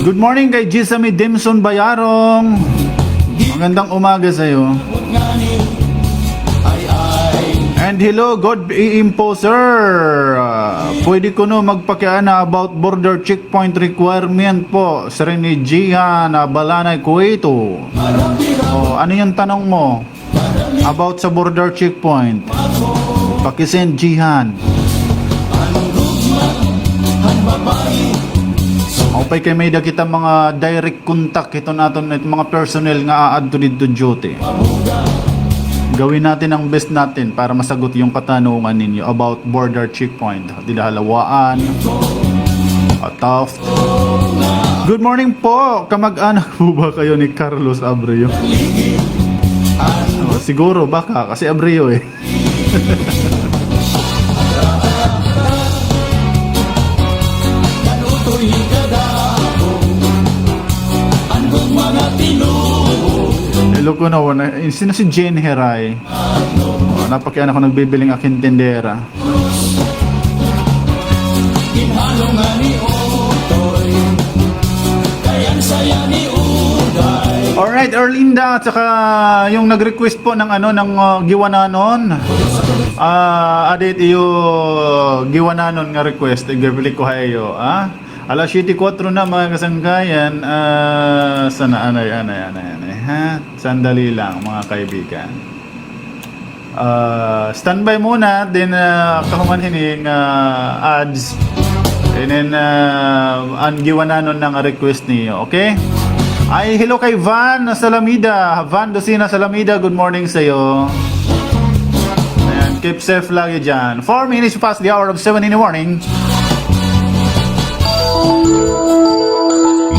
Good morning kay Gisami Dimson Bayarong. Magandang umaga sa'yo. And hello, God Imposer. Pwede ko no magpakiana about border checkpoint requirement po. Sereni Jihan, Balanay, Kuwaito. Ano yung tanong mo? About sa border checkpoint. Pakisend Jihan. Okay kay may kita mga direct contact ito natin at mga personnel nga aad to dito duty. Gawin natin ang best natin para masagot yung katanungan ninyo about border checkpoint. Didahalawaan, Taft. Good morning po! Kamag-anak po ba kayo ni Carlos Abreu? Siguro baka kasi Abreu eh. Hello ko na, sino si Jane Heray? Napakian ako nagbibiling aking tendera. Alright, Erlinda at saka yung nag-request po ng giwananon. Adit iyo giwananon nga request, igabili ko hayo, Alas 7:04 na mga kasangkayan. Sana anay ha. Sandali lang mga kaibigan. Standby muna then kahuman hining ads. And then ang giwananon ng request niyo, okay? Ay hello kay Van Salamida. Van Dosina Salamida, good morning sa iyo. Ayan, keep safe lagi diyan. 4 minutes past the hour of 7 in the morning.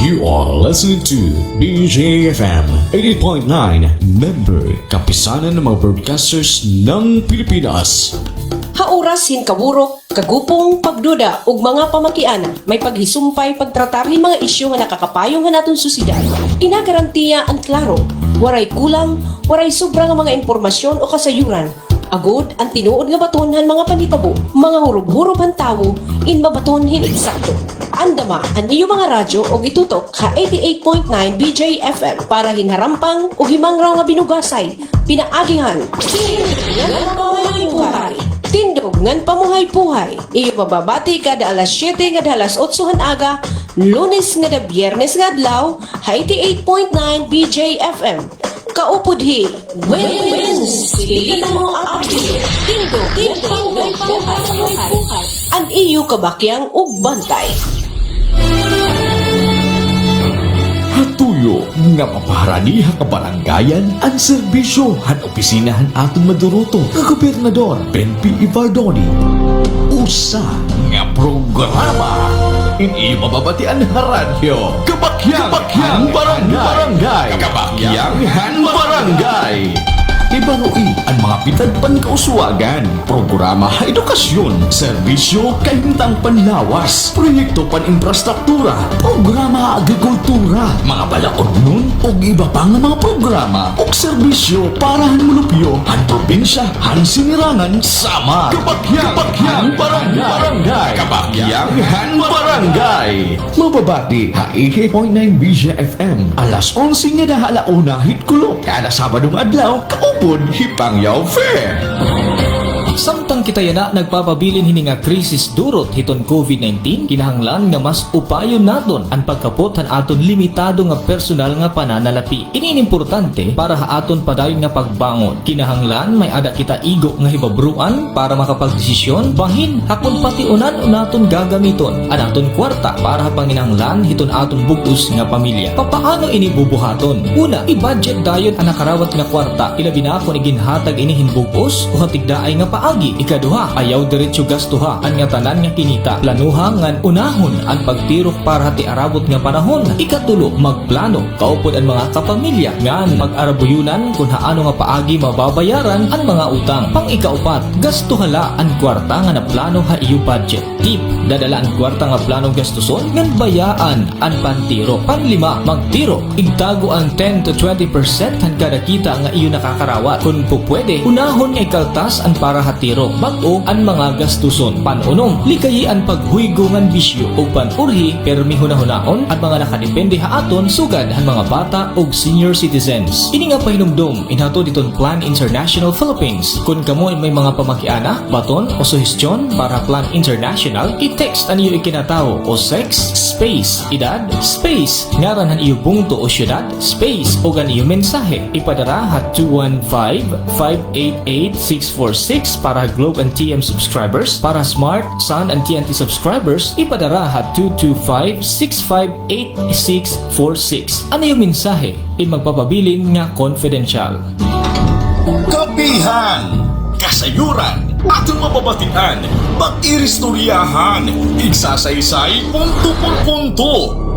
You are listening to BJFM 88.9, member kapisanan ng mga broadcasters ng Pilipinas. Hauras hinkawurok, kagupong, pagduda ug mga pamakiana may paghisumpay pagtratarhin mga isyu nga nakakapayong nga naton susidad. Inagarantiya ang klaro, waray kulang, waray sobra nga mga impormasyon o kasayuran. Agod ang tinuod nga batonhan mga panitabo, mga hurub-hurub ang tawo, in mabatonhin eksakto. Andama ang iyo mga radyo o itutok ka 88.9 BJFM para hinharampang o himangraw nga binugasay, pinaagihan. Tindog ngan pamuhay-puhay. Iyo mababati kada alas 7 nga alas 8 aga, Lunes nga da Biyernes nga adlaw, 88.9 BJFM. Kaupudhi, win-wins, hindi mo update. Tindog pamuhay-puhay. Ang iyo kabakyang ug bantay. Hatuyo nga mapaharaniha ka barangayan ang serbisyo han opisinahan atong maduruto ka Gobernador Benpi Ibardoni. Usa nga programa ini mababatian ha radyo Kabakyang Barangay. Kabakyang Barangay. Ibanui ang mga pitad pankauswagan, programa ha edukasyon, serbisyo kahintang panlawas, proyekto pan-infrastruktura, programa agrikultura, mga balaod nun o iba pang mga programa o serbisyo para han mulupyo, han probinsya, han sinirangan, sama. Kabakyang Barangay. Kabakyang Barangay. Mababati ha 88.9 BJFM, alas 11 nga dahalauna hitkulo, kada Sabadong adlaw, kaupod Hipangyaw Fair. Samtang kitayana nagpapabilin hininga krisis durot hiton COVID-19, kinahanglan nga mas upayon naton ang pagkapot han aton limitado nga personal nga pananalapi. Ini importante para ha aton padayon nga pagbangon. Kinahanglan may ada kita igo nga hibabruan para makapagdesisyon, bahin hakon patiunan naton gagamiton ang aton kwarta para panginahanglan hiton aton bugos nga pamilya. Papaano ini bubuhaton? Una, i-budget dayon ang nakarawat nga kwarta. Ilabi na ako ni ginhatag ini hinbugos o hatigdaay nga paagi. Ikaduha, ayaw diretso gastuha ang nga tanan nga kinita. Planuha ngan unahon ang pagtirok para hati arabot nga panahon. Ikatulo, magplano kaupod ang mga kapamilya ngan mag-arabuyunan kung haano nga paagi mababayaran ang mga utang. Pang-ikaupat, gastuhala ang kwarta nga na plano ha iyo budget. Tip, dadala ang kwarta nga plano gastuson ngan bayaan ang pantiro. Panlima, magtiro, igtago ang 10 to 20% han kada kita nga iyo nakakarawat. Kung po pwede, unahon nga ikaltas ang para nakatiro. Bag-o ang mga gastuson. Panunom, likayi ang paghuygongan bisyo o panurhi permi hunahunahon at mga nakadepende haaton sugad ang mga bata o senior citizens. Ini nga pahinumdum inhato diton Plan International Philippines. Kung kamo ay may mga pamakiana, baton o suhestyon para Plan International, i-text ang iyo ikinatao o sex, space, edad, space, ngaran ang iyo bungto o syudad, space o gan iyo mensahe. Ipadara hat 215-588-646 para Globe and TM subscribers. Para Smart, Sun and TNT subscribers, ipadara hat 225-658-646. Ano yung mensahe? Magpapabilin nga confidential. Kapihan, kasayuran, atong mababatian, pag-iristoryahan, igsasaysay, punto por punto,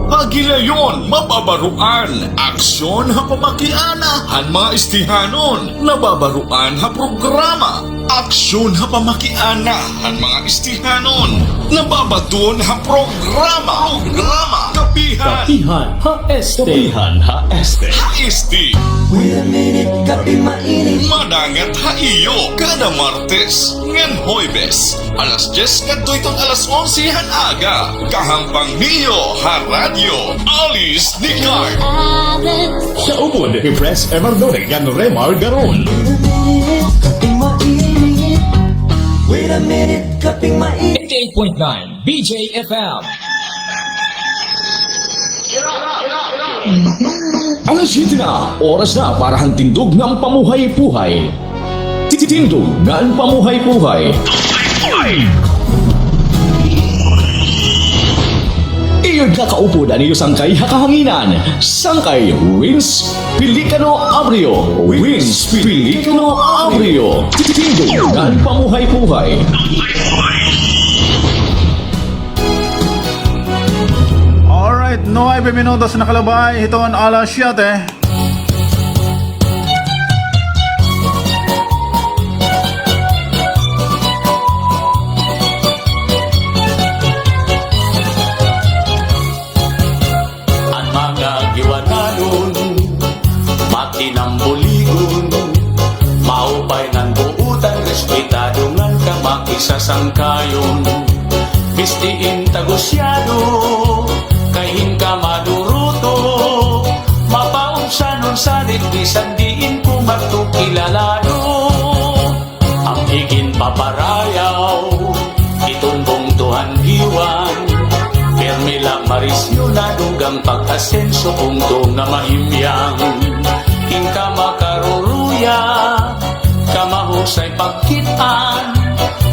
pagilayon, mababaruan, aksyon ha pamakiana, han mga istihanon, nababaruan ha programa, aksyon ha pamakiana, han mga istihanon, nababaton ha programa, kapihan, Kapihan HST. kapihan ha este, Madangat ha iyo kada Martes ngan Hoybes alas 10 kadto alas 11 han aga kahampang niyo ha radyo Alis ni Card. Sa ubod, i-press Emardore gan Remar Garon. Wait a minute, kaping mainit. 88.9 BJFM. Alas 7 na, oras na para hantindog ng pamuhay-puhay. Titindog ng pamuhay-puhay. Iyod na kaupo na niyo sangkay hakahanginan. Sangkay Wins Pelicano Abrio. Wins Pelicano Abrio. Titindog ng pamuhay-puhay. Alright, 9 minutos na kalabay. Ito ang alas 7. Ang mga giwananon, matinambuligon, maupay ng buutan, respetado ng kamakisasangkayon. Bistiin tagusyado, kahin ka maduruto, mapaunsanon sa ditbisan diin ko magtukilalano. Ang higin paparayaw, itunbong tuhan giwan, permila marisyo na dugang pag-asenso punto nga mahimyang. Ingka makaruruya, kamahusay pagkitaan,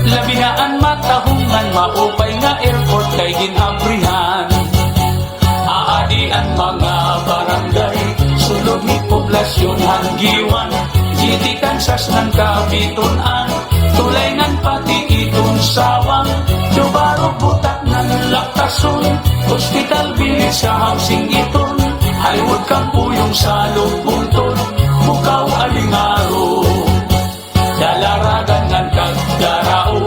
labinaan matahungan, maupay nga airport kay ginabrihan. Aadian mga barangay, sulog ni poblasyon hanggiwan, City Kansas ng kabitunan, tulay ng pati itong sawang, Jubaro butak ng laktason, hospital bilis sa housing iton, Highwood Kampuyong sa Lugpunton, Bukaw Alingaro. Dalaragan ng Kagdarao,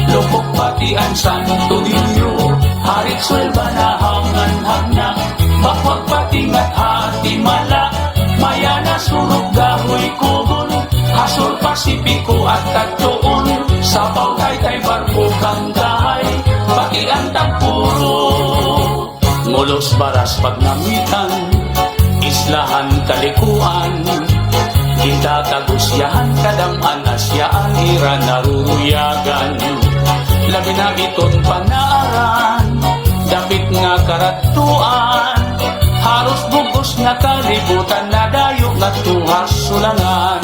Lupok pati ang Santo Niño, Harit Suelva na hangan-hangna, Bakwag pati nga't Hatimala, Mayana Surog Gahoy Kubon, Hasol Pasipiko at Tagtuon, Sabaw Taytay Barko Kanggahay, pati ang Tagpuro. Ngulos Baras Pagnamitan, Islahan Kalikuan, kita kagusyahan kadam-an asyaan ira naruruyagan. Labi na iton panaaran, dapit nga karatuan, haros bugos nga kalibutan na dayo nga tuhas sulangan.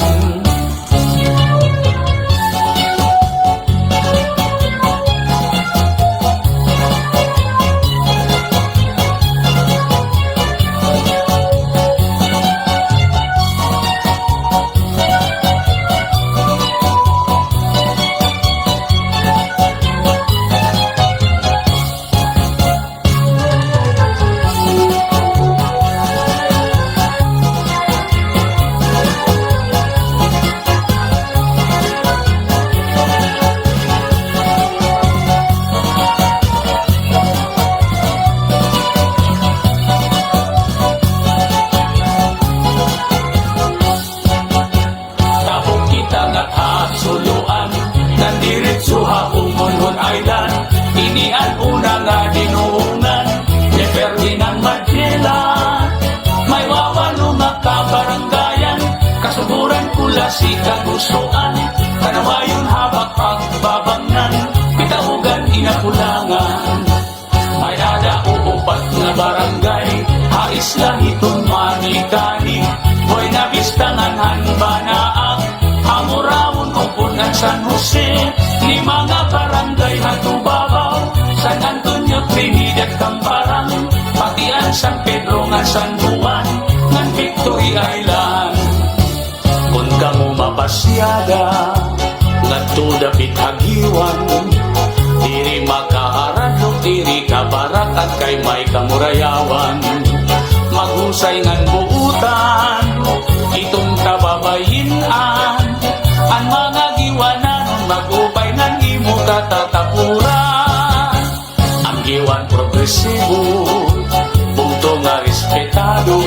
Inian una nga dinuungan ni Ferdinand Magellan. May wawalo makabaranggayan, kasuburan kula si kagustuan. Kanawayon habak pagbabangnan, pitaugan inakulangan. May ada uupat nga barangay, hais lahiton manikani. Hoy nabistangan hanbanaak, Hamurawon upunan San Jose. Ni mga barangay hatubabaw, San Antonio, Trinidad, Camparang, Patian, San Pedro, nga San Juan, ngan Victory Island. Kung kamo mapasyada, ngadto dapit hagiwan, diri makaharado, diri kabarak at kay may kamurayawan. Maghusay ngan buutan, itong kababayinan, ang mga giwanan, magupay ngan imo katatapuran. Ang giwan progresibo, bugto nga respetado,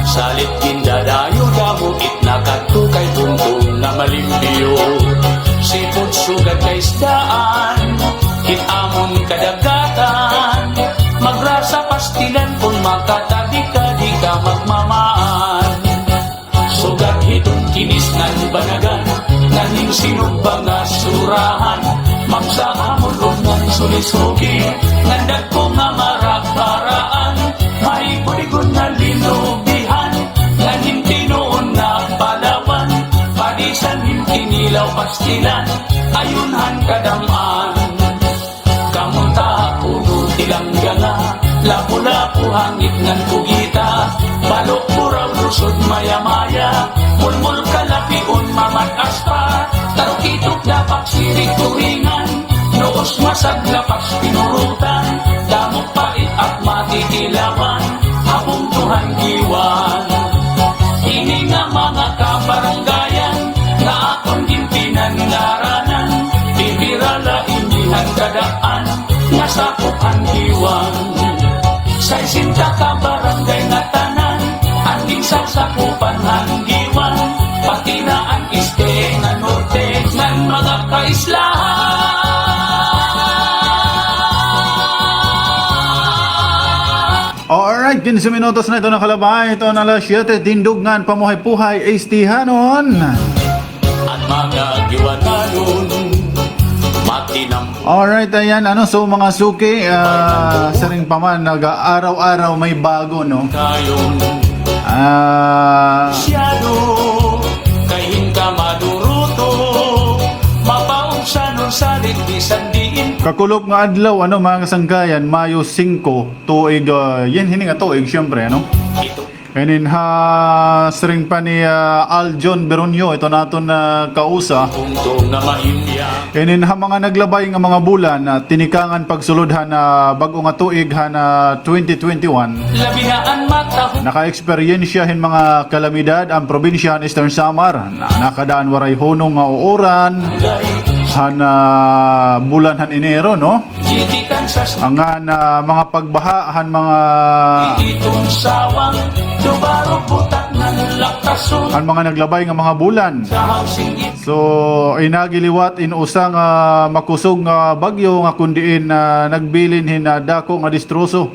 salit kindadayo damo itnakadto kay buntong na malimpyo. Sipod sugat kay isdaan, hitamon kadagatan, magrasa pastilan kung makatabi ka di ka magmamaan. Sugat hitong kinis ng banagan, nanging sinubang nga surahan, magsahamon o ng sulisugi, nandag ko nga marak-paraan, may puligon na linubihan, nanging tinoon na palawan, padisan hintinilaw pastilan, ayunhan kadamaan. Kamunta puno tilang ganga, lapu-lapu hangit ngan kugita, balok puraw lusod maya-maya, mulmul kalapion mamatas pa, tarukitok dapat sirik turingan, noos masag lapas pinurutan, damok pait at matitilawan, hapong tuhan giwan. Ini nga mga kabaranggayan, na akong gintinan ngaranan, bibirala indihan kadaan, nga sakupan giwan. Sa isinta ka barangay nga tanan, anding sasakupan hanggiwan, pati na ang iste nga norte ng mga kaislahan. Alright, 15 minutos na ito na kalabay. Ito na alas 7, Dindugngan, Pamuhay-Puhay, Istihanon. At mga giwananon, matinam Alright, ayan, so mga suki, sa ring paman, nag-araw-araw may bago, no? kayong Siyado, kahin ka maduruto, mapaungsan salit bisan diin. Kakulog nga adlaw, mga kasangkayan, Mayo 5, tuig, yan hining nga tuig, syempre, Ito Kanin ha, sering pa ni Aljon Beronio, ito naton na kausa. puntong na mahimya, Kanin ha mga naglabay nga mga bulan, tinikangan pagsulodhan na bago nga tuig na 2021. labinaan matahong Naka-eksperyensyahin mga kalamidad ang probinsya ng Eastern Samar na nakadaan waray hunong nga uuran han bulan han Enero, no? titikan sa Ang mga pagbaha han mga itong sawang, dubaro putak ng lakason, han mga naglabay nga mga bulan. sa housing So inagiliwat in usang makusog nga bagyo nga kundiin nagbilin dako nga distroso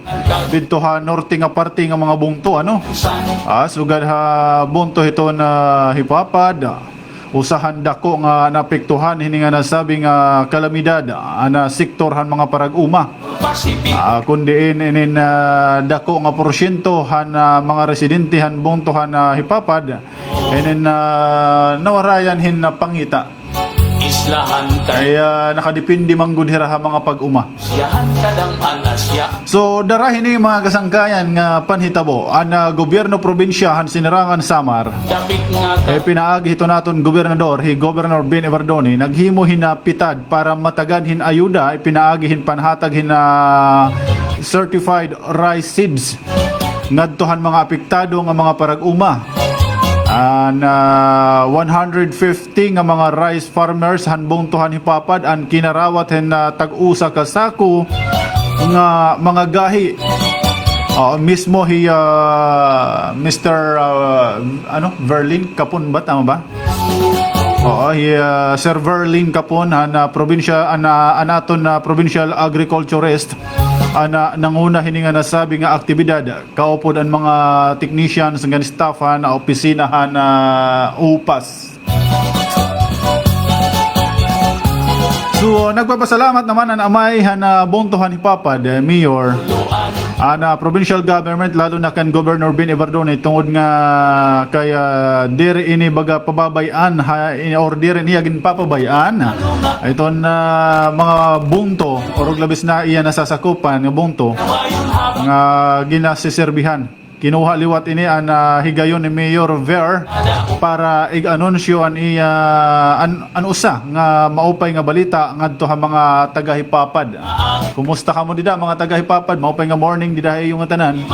didto ha norte nga parte nga mga bungto, sugad ha bunto ito na hipapad usahan dako nga napektuhan hini nga nasabi nga kalamidad ana sektor han mga parag-uma. Pacific, Kundiin inin dako nga porsyento han mga residente han bunto han hipapad inin nawarayan hin na pangita. islahan Ay nakadepende manggud hira ha mga pag-uma. siyahan kadang anasya, So darahin ni mga kasangkayan nga panhitabo ang gobyerno probinsyahan Sinirangan Samar. dapit nga Pinaagi ito naton gobernador, Governor Ben Evardoni, naghimo hinapitad para matagan hin ayuda, pinaagi hin panhatag hin certified rice seeds ngadtohan mga apektado nga mga parag-uma. 150 nga mga rice farmers hanbong tuhan hipapad ang kinarawat hen tag-usa ka sako nga mga gahi. Mismo Mr. Verlin Kapun ba, tama ba? Oo, Sir Verlin Capon na probinsya anaton na provincial agriculturist ana nanguna hininga na sabi nga aktibidad kaupod ang mga technicians nga staff na opisina na upas. So nagpapasalamat naman ang amay na bontohan ni Papad Mayor na provincial government lalo na kan Governor Ben Evardone tungod nga kaya dire ini baga pababayan or dire niya ginpapabayan iton mga bunto or labis na iya nasasakupan nga bunto nga ginasiserbihan. Kinuha liwat ini ang higayon ni Mayor Ver para ig-anunsyo an usa nga maupay nga balita ngadto ha mga taga-Hipapad. Kumusta ka mo dida mga taga-Hipapad? Maupay nga morning dida yung tanan.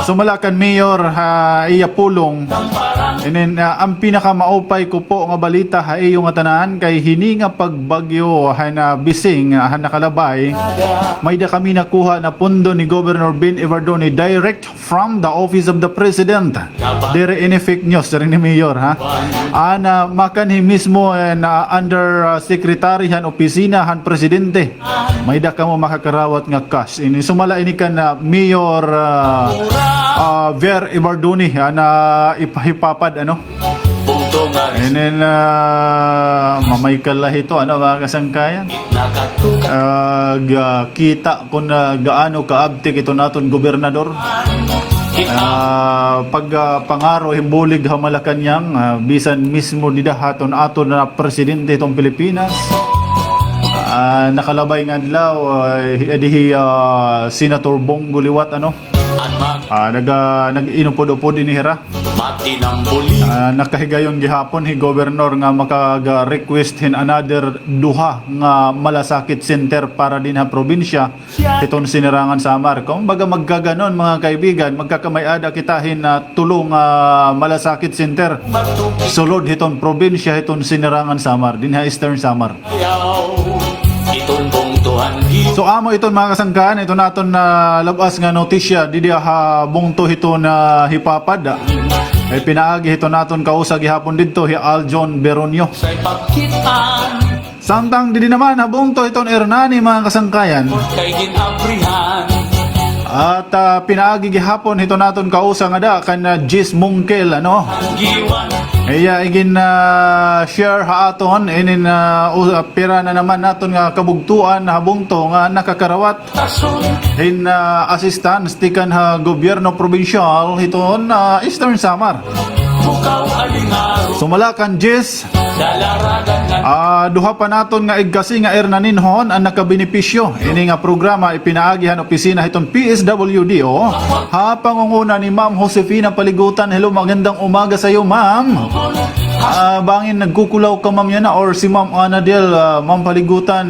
Sumalakan Mayor iya pulong. Inen ang pinaka maupay ko po nga balita ha yung tanan kay hini nga pagbagyo na bising nakalabay. May da kami nakuha na pundo ni Governor Ben Evardone direct from the office of the President. Dire ini fake news rin ni Mayor ha. Ana makanhi mismo na under secretary han opisina han presidente. May da kamo makakarawat nga cash. Ini sumala ini kan Mayor Ver Evardone na ipahipapad ano. And then mamay kalahito ano mga kasangkayan. Kita kung gaano kaabtik ito naton gobernador. Pag pangaro himbulig ha Malacanang bisan mismo didahaton aton na presidente itong Pilipinas. Nakalabay nga adlaw Senator Bongo liwat ano. Nag-inupod-upod inihira. Nakahigayon gihapon hi Governor nga makaga-request hin another duha nga malasakit center para din ha probinsya iton sinirangan Samar. Kung baga magkaganon mga kaibigan, magkakamayada kitahin na tulong malasakit center sulod hiton probinsya hiton sinirangan Samar din ha Eastern Samar. So amo iton mga kasangkaan, ito naton na labas nga notisya didi ha bungto hito na Hipapad. Ay pinaagi hito naton kausa gihapon didto hi Aljon Beronio. Samtang didi naman ha bungto iton Hernani mga kasangkayan. At pinaagi gihapon hito naton kausa nga da kan Jis Mungkel ano. Iya igin share ha aton inin pira na naman naton nga kabugtuan na bungto nga nakakarawat in assistance tikan ha gobyerno probinsyal hiton Eastern Samar. Sumalakan Jis duha pa naton nga igkasi nga Hernaninhon ang nakabenepisyo ini nga programa ipinaagihan opisina hiton PSWD ha pangunguna ni Ma'am Josefina Paligutan. Hello, magandang umaga sa iyo ma'am. Bangin nagkukulaw ka ma'am yan or si Ma'am Anadel Ma'am Paligutan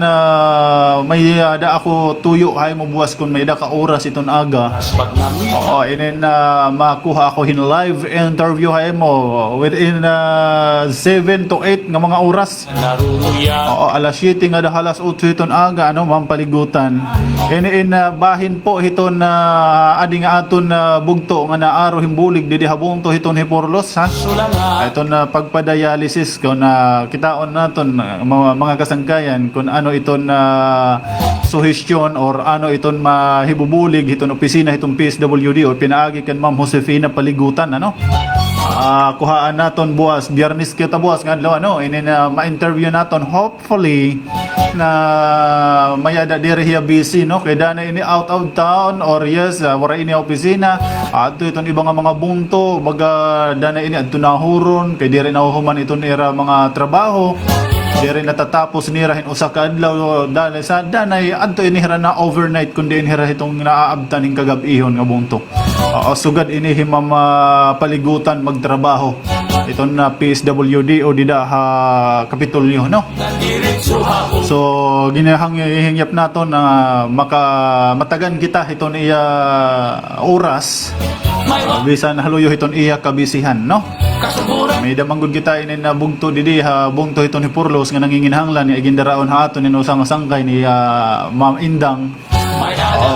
may da ako tuyo hay mo buwas kun may da ka oras iton aga. Inen makuha ako hin live interview hay mo within 7 to 8 nga mga oras. Alas 7 nga da halas 8 hiton aga ano Ma'am Paligutan. In bahin po hiton adi nga aton bugto nga naaro himbulig didi habong to hiton Hiporlos ha. Iton pagpa-dialysis kun kitaon naton mga kasangkayan kung ano iton suhestyon or ano iton mahibubulig hiton opisina hiton PSWD o pinaagi kan Ma'am Josefina Paligutan ano. Kuhaan naton buwas Biyernes kita buwas nga adlaw ano inin ma-interview naton hopefully na mayada diri hiya busy no kay dana ini out of town or yes wala ini opisina adto iton ibang mga bunto baga dana ini adto nahuron kay diri nahuhuman iton era mga trabaho diri natatapos nirahin usa ka adlaw dana sa danay adto inihira na overnight kundi inihira itong naaabtan ning kagab-ihon nga bunto. Sugad ini Ma'am Paligutan magtrabaho iton na PSWD o dida ha Kapitolyo no. So ginahang-hingyap naton na matagan kita iton iya oras bisan haluyo iton iya kabisihan no. May damanggod kita inin na bugto didi ha bugto iton ni Purlos nga nanginginhanglan nga igindaraon ha aton ino sang-sangkay ni Ma'am Indang.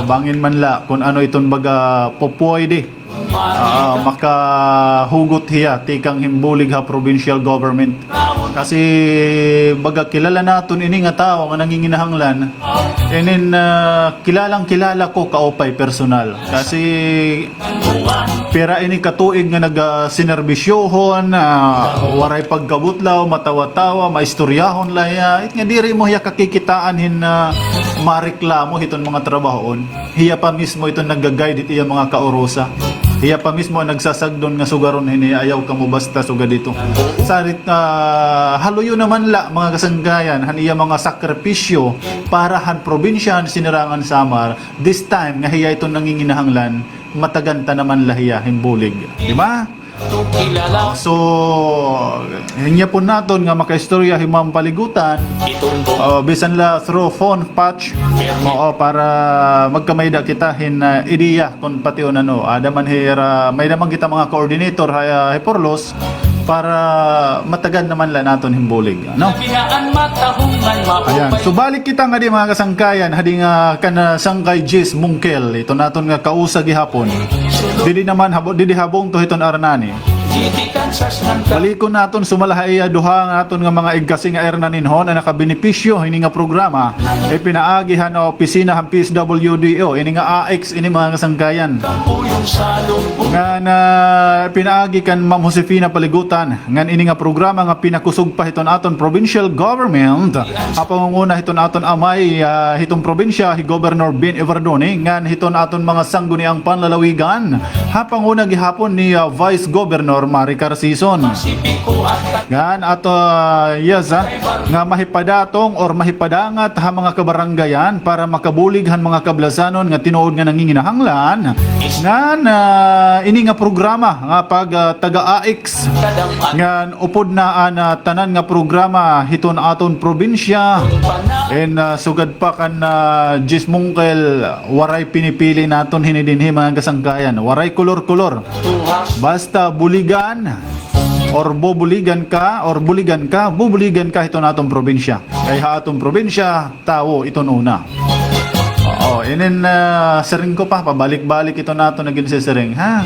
Bangin man la kung ano iton baga popwede makahugot hiya tikang himbulig ha provincial government. Kasi baga kilala naton ini nga tao nga nanginginahanglan. And then kilalang kilala ko kaupay personal. Kasi pera ini katuig nga nagasinerbisyohon, waray pagkabutlaw, matawa-tawa, maistoryahon laya. It nga diri mo hiya kakikitaan hin mareklamo hiton mga trabahoon. Hiya pa mismo ito nag-guide iti mga kaurosa. Hiya pa mismo ang nagsasagdon nga sugaron hini ayaw ka mo basta suga dito. Sarit haluyo naman la mga kasanggayan han iya mga sakripisyo para han probinsya sinirangan Samar. This time nga hiya ito nanginginahanglan mataganta naman lahiya himbulig. Di ba? Kilala So, hinya po naton nga makaistorya himang paligutan. Bisan la through phone patch para magkamayda kita hin ideya kung pati ano adaman hira may naman kita mga coordinator hiporlos para matagan naman la naton himbulig no. Pinaan matahungan Ayan. mapupay. So balik kita nga di mga kasangkayan hadi nga kana sangkay Jis Mungkel ito naton nga kausa gihapon. Dili naman dili habong to hiton arnani. Titikan sa snangka. Balikon naton sumalahay duha nga aton nga mga igkasi nga ernaninhon na nakabenepisyo ini nga programa ay pinaagihan na opisina ng PSWDO ini nga AX ini mga kasangkayan Puyong salong nga na pinaagi kan Ma'am Josefina Paligutan ngan ini nga programa nga pinakusog pa hiton aton provincial government apangunguna hiton aton amay hiton probinsya hi Governor Ben Everdone ngan hiton aton mga sangguniang panlalawigan hapanguna gihapon ni Vice Governor Maricar Season Sipiko at gan ato nga mahipadatong or mahipadangat ha mga kabaranggayan para makabulig han mga kablasanon nga tinuod nga nanginginahanglan ngan ini nga programa nga pag taga-AX kadaman ngan upod na tanan nga programa hiton aton probinsya and sugad pa kan Jis Mungkel waray pinipili naton hinidinhi mga kasangkayan waray kolor-kolor basta buligan or bubuligan ka hiton atong probinsya kay ha atong probinsya tao iton una. And then sering ko pa pabalik-balik ito nato naging sesering ha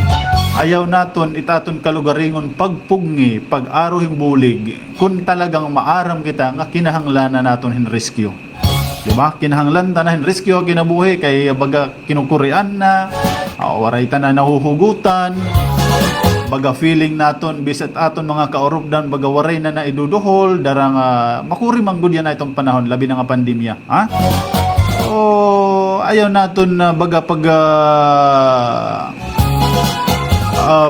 ayaw naton itaton kalugaringon pagpugni pag-aro himbulig kung talagang maaram kita nga kinahanglan na naton hin rescue. Diba? Kinahanglan tanahin rescue kinabuhi kay baga kinukurian na waray tanan nahuhugutan baga feeling naton bisit aton mga kaorupdan baga waray na naiduduhol darang makuri manggod yan na itong panahon labi na nga pandemya ha ayaw naton baga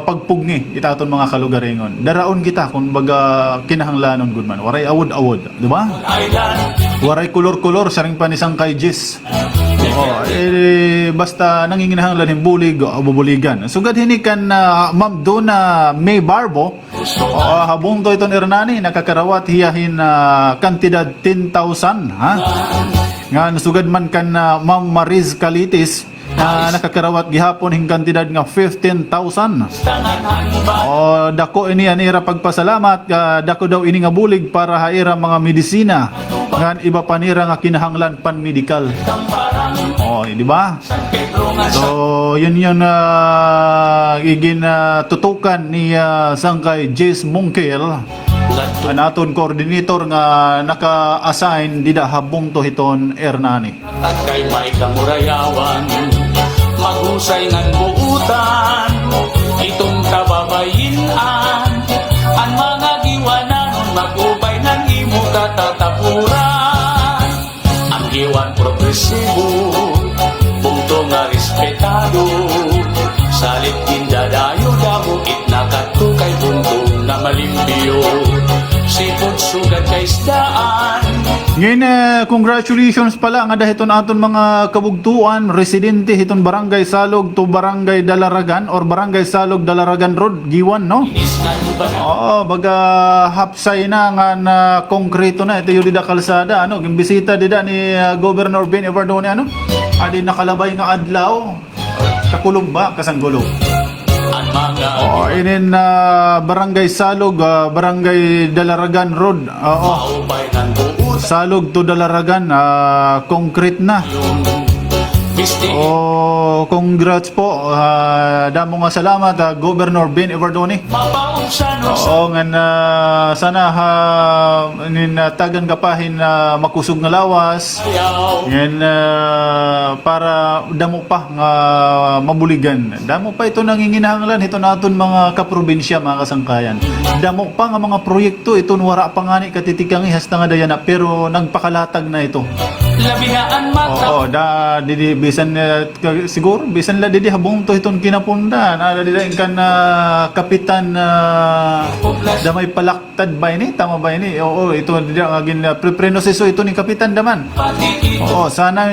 pagpugni itaton mga kalugaringon daraon kita kung baga kinahanglanon gudman waray awod di ba waray kolor-kolor saring panisang kay Jis basta nanginginahanglan himbulig bubuligan sugad hinikan Ma'am Donna May Barbo habong to iton Hernani nakakarawat hiyahin kantidad 10,000 ha nga sugad man kan Ma'am Mariz Calitis nakakarawat gihapon hing kantidad nga 15,000 dako ini anira pagpasalamat dako daw ini nga bulig para haira mga medisina ngan iba panira nga kinahanglan pan medical di ba so yun igin tutukan ni sangkay Jis Mungkel anaton coordinator nga naka-assign dida habong to hiton Hernani at kay may kamurayawan magusay ngan buutan itong kababayinan ang mga giwananon magubay ng imo katatapuran ang giwan progresibo punto nga respetado salit kindadayo damo itnakatukay punto na malimbyo sipod sugat kay isdaan. Ngayon, congratulations pala nga dahil aton mga kabugtuan, residente hiton Barangay Salog to Barangay Dalaragan or Barangay Salog Dalaragan Road, Giwan, no? Baga hapsay na nga na konkreto na ito yung dida kalsada, ano? Gimbisita dida ni Governor Ben Everdone, ano? Adi nakalabay nga adlaw, kakulog ba? Kasanggulo. Inin Barangay Salog, Barangay Dalaragan Road. Maubay ng buutan Salog to Dalaragan, concrete na. Bisti Congrats po. Damo nga salamat, Governor Ben Evardoni. mabaong sa Oo nga na sana tagan kapahin na makusog nga lawas. sayaw. Yan para damo pa nga mabuligan. Damo pa ito nanginginahanglan ito naton mga kaprobinsya, mga kasangkayan. Damo pa nga mga proyekto ito wara pa nga ni katitikang ihasta nga dayana pero nagpakalatag na ito. Labinaan mata Oo, didi bisan siguro bisan la didi habong to iton kinapundan. Didi kan kapitan damay palaktad ba ini? Tama ba ini? Oo, ito didi ang agin preprenoseso ito ni kapitan daman. pati Oo, sana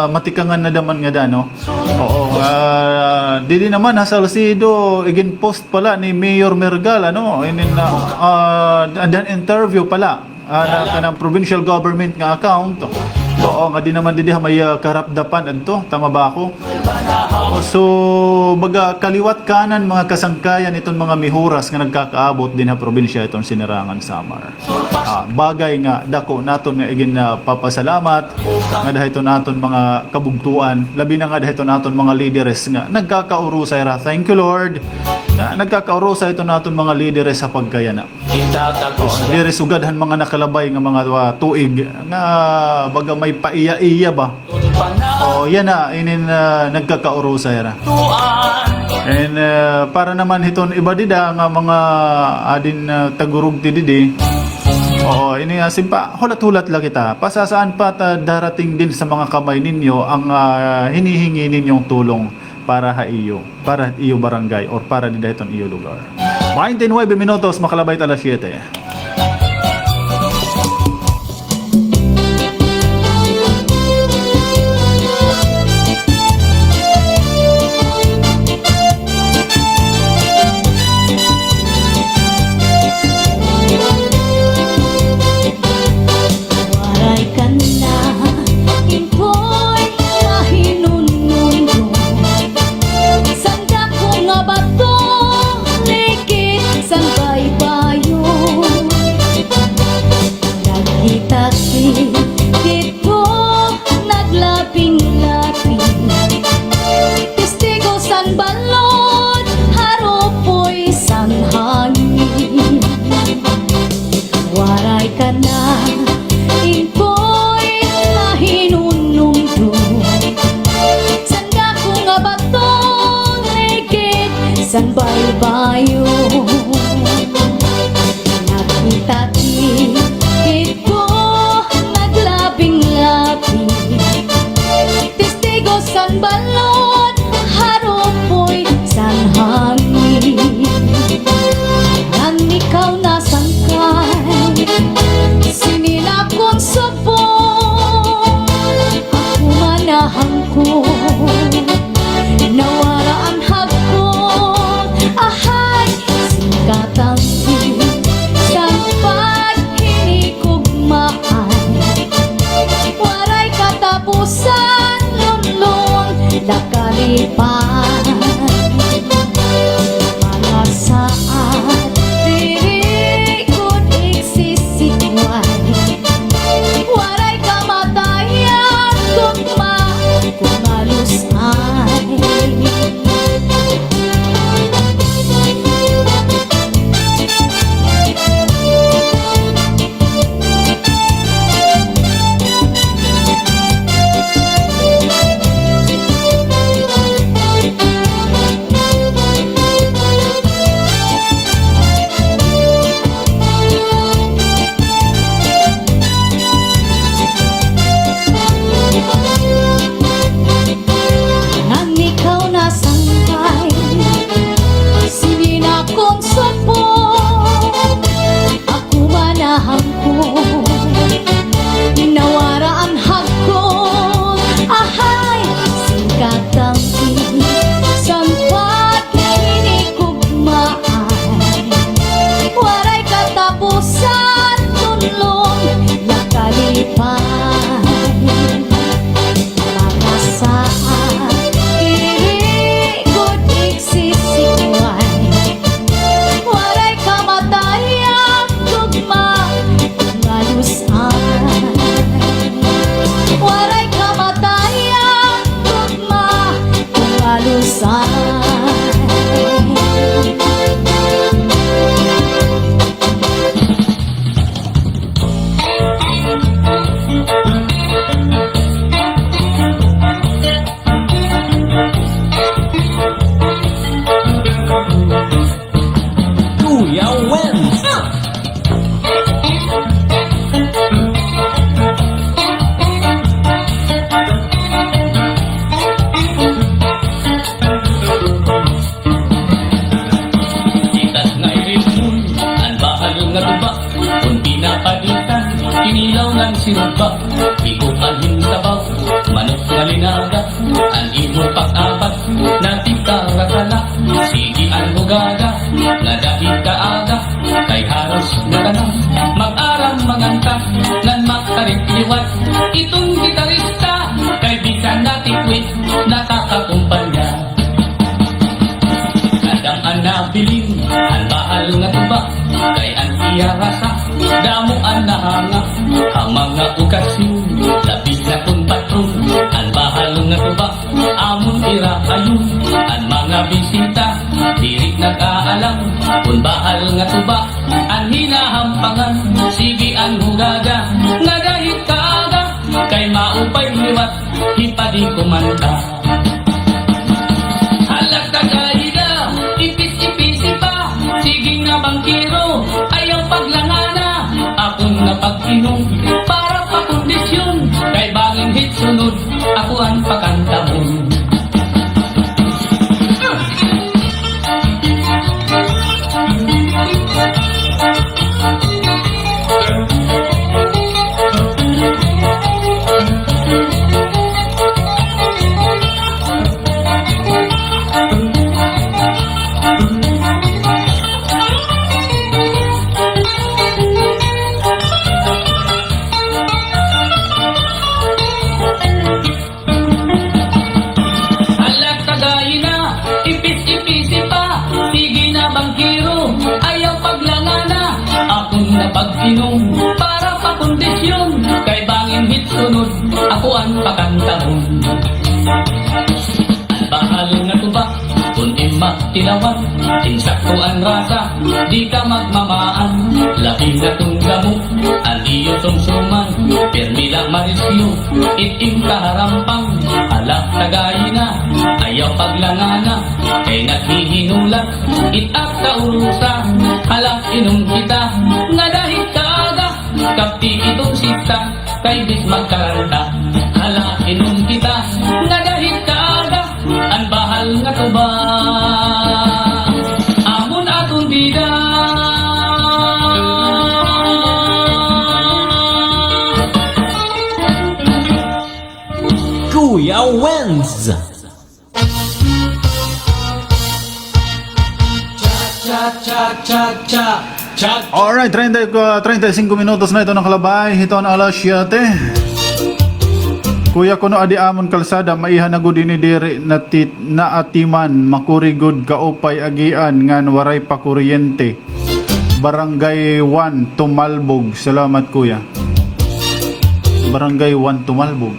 matikangan na daman nga da, no? Oo, didi naman sa Salcido, igin post pala ni Mayor Mergal, ano? Dan interview pala. Kanang provincial government nga account. Oo, nga di naman didi may karapdapan adto, tama ba ako? So, baga kaliwat kanan mga kasangkayan itong mga mihuras nga nagkakaabot din ha probinsya itong Sinirangan Samar. Bagay nga dako naton nga igin na papasalamat nga dahito naton mga kabugtuan, labi na nga dahito naton mga leaders nga nagkakaurusay ra. Thank you Lord. Nagkakaurusay ito naton mga leaders sa pagkayana. itatagos Diri sugadhan mga nakalabay nga mga tuig nga baga may paiya-iya ba. panahon Yan na inin nagkakaurusay ra. And para naman hiton iba dida nga mga adin tagurug ti didi. Oo, ini simpa hulat-hulat lang kita. Pasasaan pa darating din sa mga kamay ninyo ang hinihingi ninyong tulong para para iyo barangay or para di dahiton iyo lugar. 29 minutos makalabay alas 7. Waray ka na, impoy na hinunundo. Sanda ko nga ba to, likit sang baybayon. nga tuba, kung pinapalitan, inilaw ng sinuba, ikupan hintabaw, manok nga linaga, ang imo pag-apat, natikarakalak, sige ang hugaga, nga dahil kaaga, kay haros na tanang, mag-arang manganta, nan makarikliwat, itong gitarista, kay bisan natikwit, nakakakumpanya. Kadang ang nabilin, ang bahal nga tuba, kay ang iyarasa, damo ang nahanga, ang mga okasyon, labis na kung patron, ang bahal nga tuba, amon ira ayun, ang mga bisita, dirik nag-aalam, kung bahal nga tuba, ang hinahampangan, sige ang hugaga, nagahit kaaga, kay maupay liwat, hipadi kumanta. Halag tagaida, ipis-ipisi pa, sige nga bangkiro, ayaw paglangana, akong napag-inom, para pakondisyon, kay banging hit sunod, ako ang pakantamon. Halag tagaina, ipis-ipisi pa, sige na bangkiro, ayaw paglangana, akong napag-inom, para pakondisyon, kay bangin hit sunod, ako ang pakantamon. Ang bahal nga tuba, kung ima tinawag, insakto ang rasa, di ka magmamaan, labi na kung gamo, ang iyo sumsuman, permi lang marisyo, itim kaharampang, halak tagayina, ayaw paglangana, kay naghihinulat, itak kaurusa, halak inom kita, nga dahil kaaga, kapti itong sita, kay bis magkaranta, halak inom kita, nga dahil kaaga, ang bahal nga tuba, amon atong bida. Kuya Wenz. Alright, 35 minutos na ito ng kalabay. Ito ang alas 7. Kuya kuno adi amon kalsada maihan na gud ini diri na atiman makurigod kaupay agian ngan waray pa kuryente. Barangay 1 Tumalbog. Salamat kuya. Barangay 1 Tumalbog.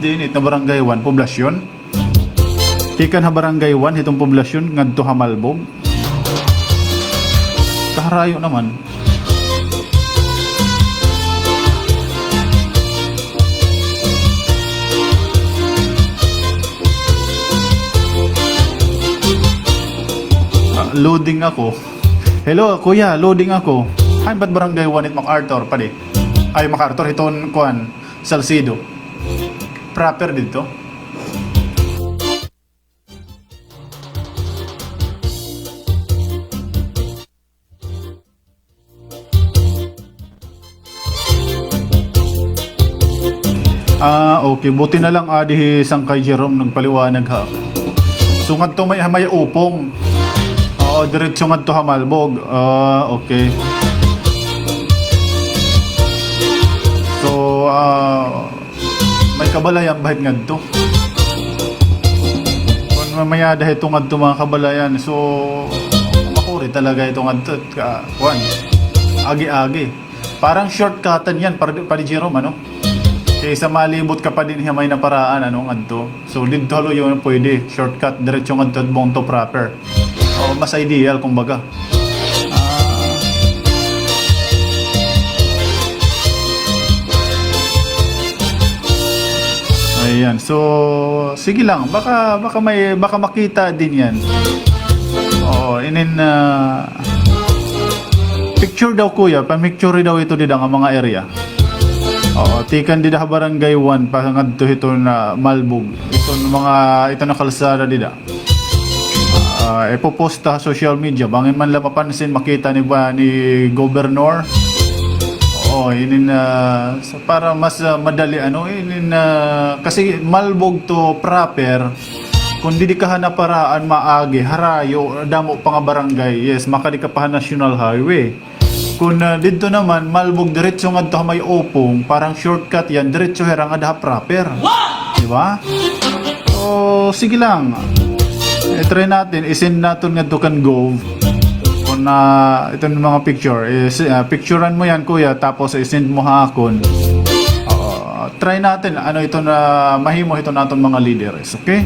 Dinit na Barangay 1 poblasyon. Tikan ha Barangay 1 itong poblasyon ngadto ha Malbog. Kaharayo naman. Loading ako. Hello, kuya, loading ako. Ay, ba't Barangay 1 it MacArthur pa di? Ay, MacArthur, iton, kuan, Salcido. Proper dito. Okay. Buti na lang adi isang kay Jerome nagpaliwanag ha. So, ngadto may upong. Oo, diretso nga to Hamalbog. Okay. So, may kabalayan bahit nga to. Kung mamaya dahil ito nga to mga kabalayan, so, makuri talaga ito nga to. Kuan, agi-agi. Parang shortcutan yan, para Jerome, ano? Kaysa malibot ka pa din may na paraan, ano nga to. So, dito halo yun pwede. Shortcut, diretso nga to, bong to proper. Mas ideal kumbaga. Ayan. So sige lang, baka makita din 'yan. Picture daw kuya, pa-picture daw ito dida nga mga area. Tikan dida Barangay 1 pa ngadto ito na Malbog. Ito na kalsada dida. ipopost sa social media. Bangin man lang mapansin, makita ni Governor. Oo, inin para mas madali kasi malbog to proper. Kung di ka hanaparaan maagi, harayo, damo pa nga barangay, yes, makadi ka pa national highway. Kung dito naman, malbog diretso nga to may opong, parang shortcut yan, diretso herang nga daha proper. Diba? So, sige lang. I-try natin, isend natin nga to kan Gov. Kung ito yung mga picture, picturean mo yan kuya, tapos isend mo hakon. Try natin, ito na mahimo ito natin mga leaders, okay?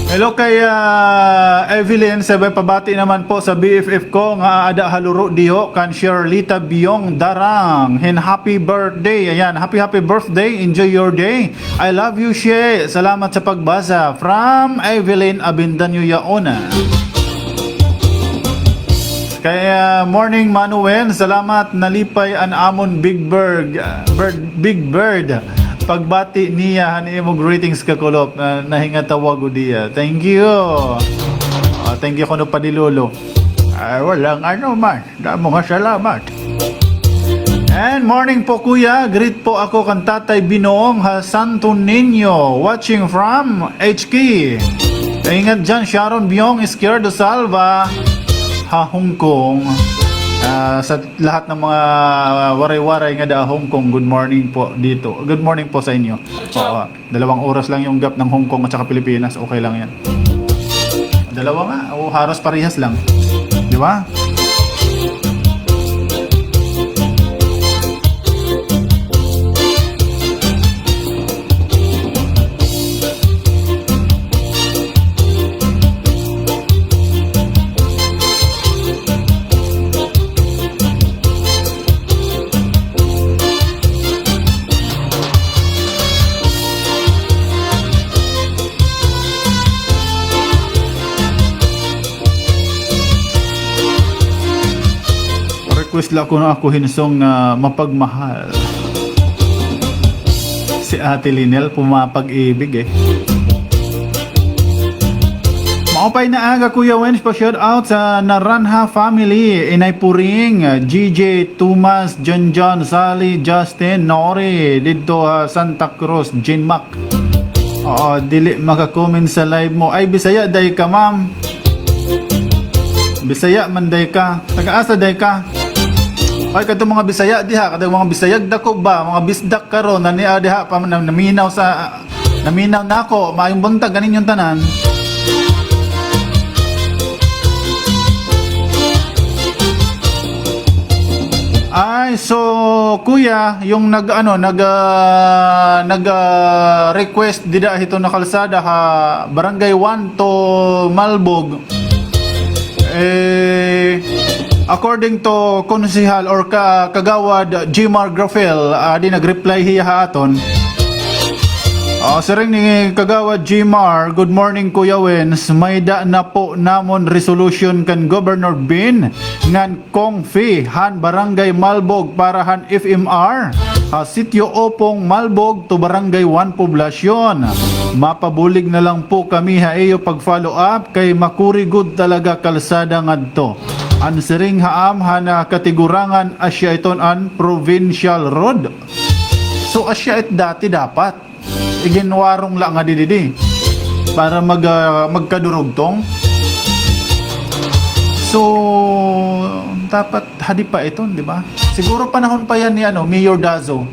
Hello kay Evelyn, sabay pabati naman po sa BFF ko nga ada haluro diho kan Shirlita Biong Darang. And happy birthday. Ayan, happy birthday. Enjoy your day. I love you, She. Salamat sa pagbasa. From Evelyn Abindanyo Yaona. Kaya morning Manuel, salamat nalipay an amon Big Bird. Pagbati niya mo greetings kakulop na nahinga tawag ko diya. Thank you. Thank you kuno pa di lolo. Walang man. Damo nga salamat. And morning po kuya. Greet po ako kan Tatay Binoong Santo Niño. Watching from HK. Ingat dyan Sharon Biong Izquierdo Salva. Hong Kong. Sa lahat ng mga waray-waray nga Hong Kong, good morning po dito. Good morning po sa inyo. 2 oras lang yung gap ng Hong Kong at saka Pilipinas. Okay lang yan. 2 nga. Halos parehas lang. Di ba? Request lang ko na ako hinsong mapagmahal. Si Ate Linel pumapag-ibig eh. Maupay na aga Kuya Wens pa shout out sa Naranha family. Inay Puring, GJ, Tumas, John, Sally, Justin, Nori, dito Santa Cruz, Jean Mac. Dili maka-comment sa live mo. Ay Bisaya day ka ma'am. Bisaya man day ka. Taga-asa day ka. Ay kadto mga Bisaya diha, kadto mga Bisayag dako ba, mga bisdak karon na niya diha pa naminaw nako, maayong buntag ganin yung tanan. Ay so kuya, yung request dida hito na kalsada Barangay 1 to Malbog. According to Konsehal or Kagawad Jimar Grafel, di nag-reply hiya aton. Sa ring ni Kagawad Jimar, good morning Kuya Wens, may da na po namon resolution kan Governor Bin ngan kong fee han Barangay Malbog para han FMR. Sitio Opong Malbog to Barangay 1 Poblasyon. Mapabulig na lang po kami iyo pag follow up kay makurigod talaga kalsada ngadto. An siring haam hana katigurangan asya iton an provincial road. So asya it dati dapat iginwarong lang nga didi para magkadurugtong. So dapat hadi pa iton, di ba? Siguro panahon pa yan ni Mayor Dazo.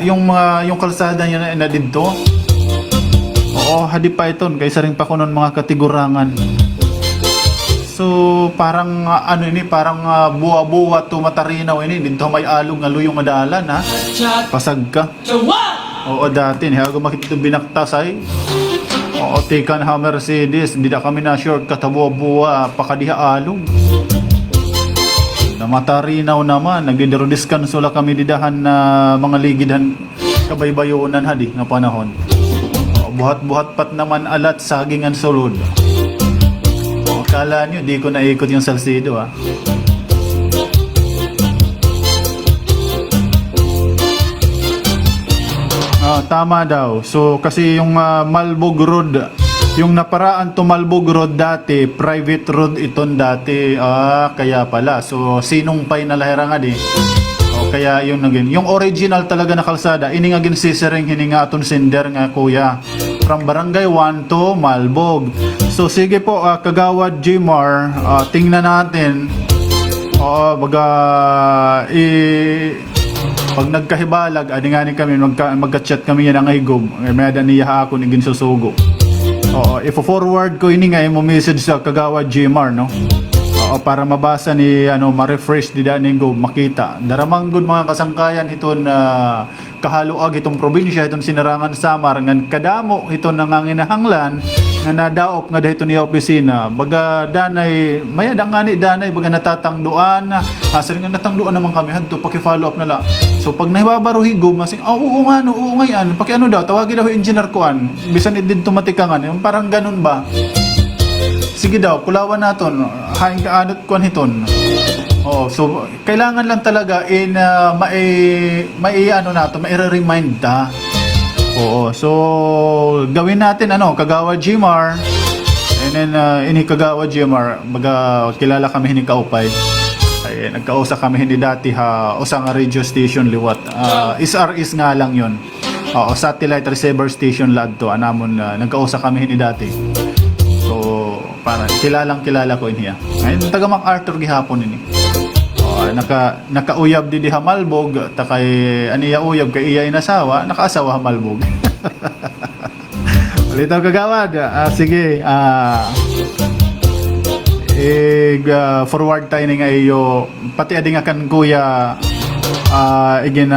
Yung kalsada niya na dito. Oo, hadi pa iton kaysa ring pa kunon mga katigurangan. So parang parang buwa-buwa to Matarinaw dito may along nga luyong nga dalan ha. Pasag ka. Oo dati hago makita binaktasay. Oo tikan ha Mercedes, hindi na kami na shortcut buwa-buwa pakadiha along. Na Matarinaw naman nagdirodiskanso la kami didahan na mga ligidan kabaybayonan hadi nga panahon. Buhat-buhat pat naman alat sagingan sulod. Kala nyo, di ko naikot yung Salcedo ha. Tama daw. So kasi yung Malbog Road, yung naparaan to Malbog Road dati, private road iton dati. Kaya pala. So sinumpay na lahira nga di. Kaya yung naging yung original talaga na kalsada ini nga ginsisering hininga aton sender nga kuya from Barangay 1 to Malbog. So sige po Kagawad Jmar, tingnan natin baga pag nagkahibalag ani kami magka-chat kami yan ang igob may niya ako ni ginsusugo. Ifo-forward ko ini nga mo message sa Kagawad Jmar no. Para mabasa ni ma-refresh di daning go makita daramang good mga kasangkayan iton kahaluag itong probinsya iton sinarangan Samar ngan kadamo iton nanganginahanglan nga nadaop nga dahito niya opisina baga danay maya dangani danay baga natatangduan asar nga natangduan naman kami hadto paki-follow up na la so pag nahibabaro higom masing oo nga no oo nga yan paki daw tawagin daw engineer kuan bisan idin tumatikangan yung parang ganun ba. Sige daw, kulawan naton. Hain ka anot kuan hiton. So kailangan lang talaga mai-remind ta. So gawin natin Kagawad Jmar. And then ini Kagawad Jmar, baga kilala kami ni Kaupay. Ay nagkausap kami hindi dati usang radio station liwat. SRS nga lang 'yon. Satellite receiver station lad to anamon nagkausap kami ni dati. Para kilala ko niya. Ngayon taga MacArthur gihapon ini. Nakauyab di Malbog ta kay aniya uyab kay iya inasawa, nakaasawa Malbog. Ulitaw Kagawad. Sige. Forward tayo ni nga iyo pati adi nga kan kuya igin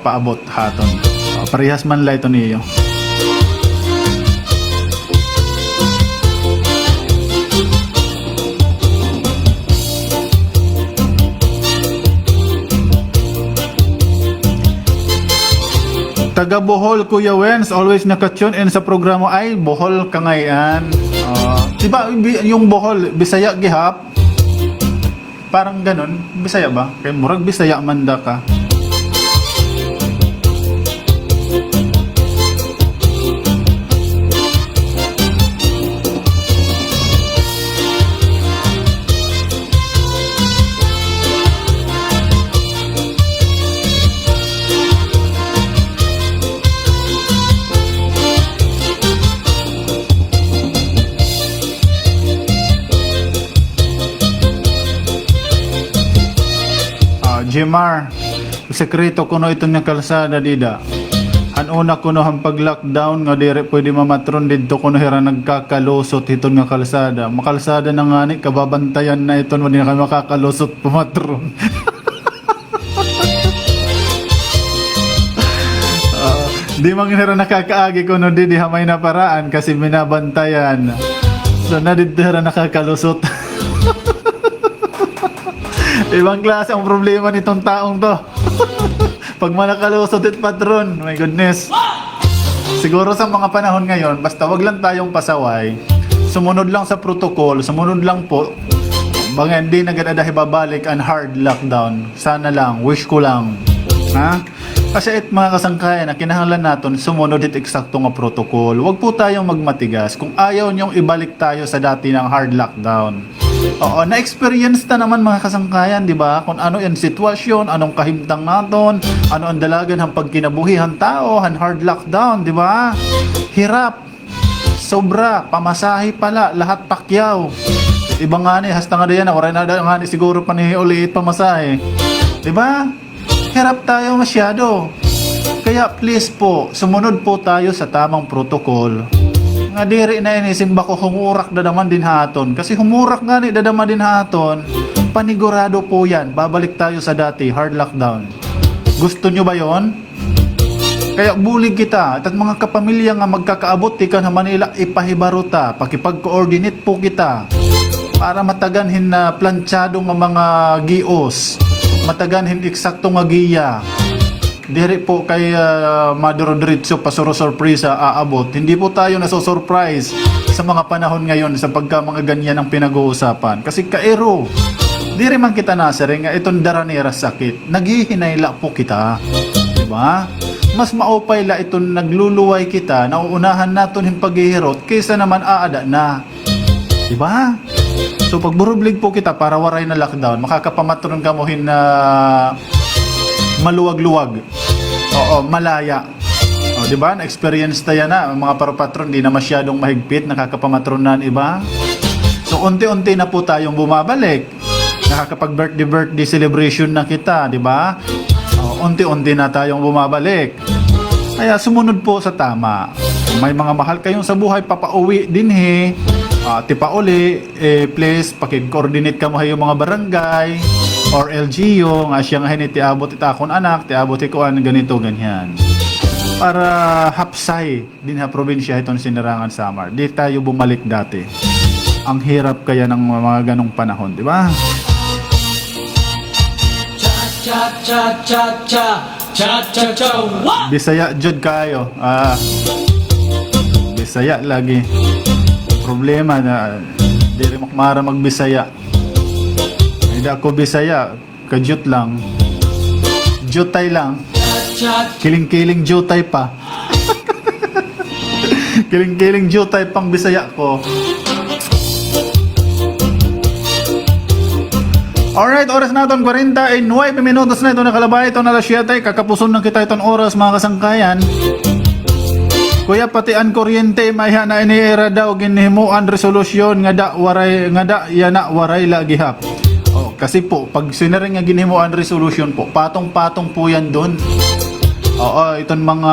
paabot haton. Parehas man la ito niyo. Taga Bohol Kuya Wens always nakatune in sa programa ay Bohol Kangayan. Diba yung Bohol Bisaya gihap? Parang ganun, Bisaya ba? Kay murag Bisaya manda ka. Jmar, sekreto kuno itong nga kalsada dida. Anuna kuno ang pag-lockdown nga dire pwede mamatron didto kuno hira nagkakalusot itong nga kalsada. Makalsada na nga ni kababantayan na ito wala na kami makakalusot pumatron. Di man hira nakakaagi kuno didi hamay na paraan kasi minabantayan. So na didto hira nakakalusot. Ibang klase ang problema nitong taong to. Pag malakalusot at patron, my goodness. Siguro sa mga panahon ngayon, basta wag lang tayong pasaway. Sumunod lang sa protocol, sumunod lang po. Baka hindi na ganadahi babalik ang hard lockdown. Sana lang, wish ko lang. Kasi mga kasangkayan na kinahanglan natin sumunod it eksakto nga protocol. Wag po tayong magmatigas kung ayaw nyong ibalik tayo sa dati ng hard lockdown. Na-experience na naman mga kasangkayan, di ba? Kung ano yung sitwasyon, anong kahimtang naton, ano ang dalagan ng pagkinabuhihan tao, ang hard lockdown, di ba? Hirap, sobra, pamasahe pala, lahat pakyaw. Ibang nga ni, hasta nga diyan, oray na nga ni, siguro pa ni ulit pamasahe. Di ba? Hirap tayo masyado. Kaya please po, sumunod po tayo sa tamang protocol. Nga diri na inisimba ko humurak dadaman din haton. Kasi humurak nga ni dadaman din haton, panigurado po yan. Babalik tayo sa dati, hard lockdown. Gusto nyo ba yon? Kaya bulig kita. At mga kapamilya nga magkakaabot ka na Manila, ipahibaruta. Pakipag-coordinate po kita. Para mataganhin na planchado ng mga gios. Mataganhin eksakto nga giya. Diri po kay Maduro Diretso pasuro-surpresa aabot. Hindi po tayo naso-surprise sa mga panahon ngayon sa pagka mga ganyan ang pinag-uusapan. Kasi kaero. di rin man kita nasering nga itong daranera sakit. Naghihinayla po kita. Diba? Mas maupay la itong nagluluway kita, nauunahan natin yung paghihirot, kaysa naman aada na. Diba? So pag burublig po kita para waray na lockdown, makakapamatron ka mo na maluwag-luwag. Oo, malaya. O, diba? Na-experience tayo na. Ang mga parapatron, di na masyadong mahigpit, nakakapamatron na iba. So unti-unti na po tayong bumabalik. Nakakapag-birthday celebration na kita, diba? Unti-unti na tayong bumabalik. Kaya sumunod po sa tama. May mga mahal kayong sa buhay, papauwi din tipa uli, please, pakig-coordinate ka mo yung mga barangay or LGU, nga siya nga ti abot itakon anak, ti abot ikuan, ganito, ganyan. Para hapsay din ha probinsya itong Sinirangan Samar. Di tayo bumalik dati. Ang hirap kaya ng mga ganong panahon, di ba? Bisaya jud kayo. Bisaya lagi. Problema na di rin makmara magbisaya. Hindi ako Bisaya, kajut lang. Jutay lang. Kiling-kiling jutay pa. Kiling-kiling jutay pang Bisaya ko. Alright, oras natin 49 minutos na ito nakalabay. Ito na alas 7. Kakapuson na kita itong oras mga kasangkayan. Kuya, pati ang kuryente maiha na iniira daw ginhimuan resolusyon nga da yana waray lagi hap. Kasi po pag sinaring nga ginhimuan resolution po, patong-patong po yan doon. Itong mga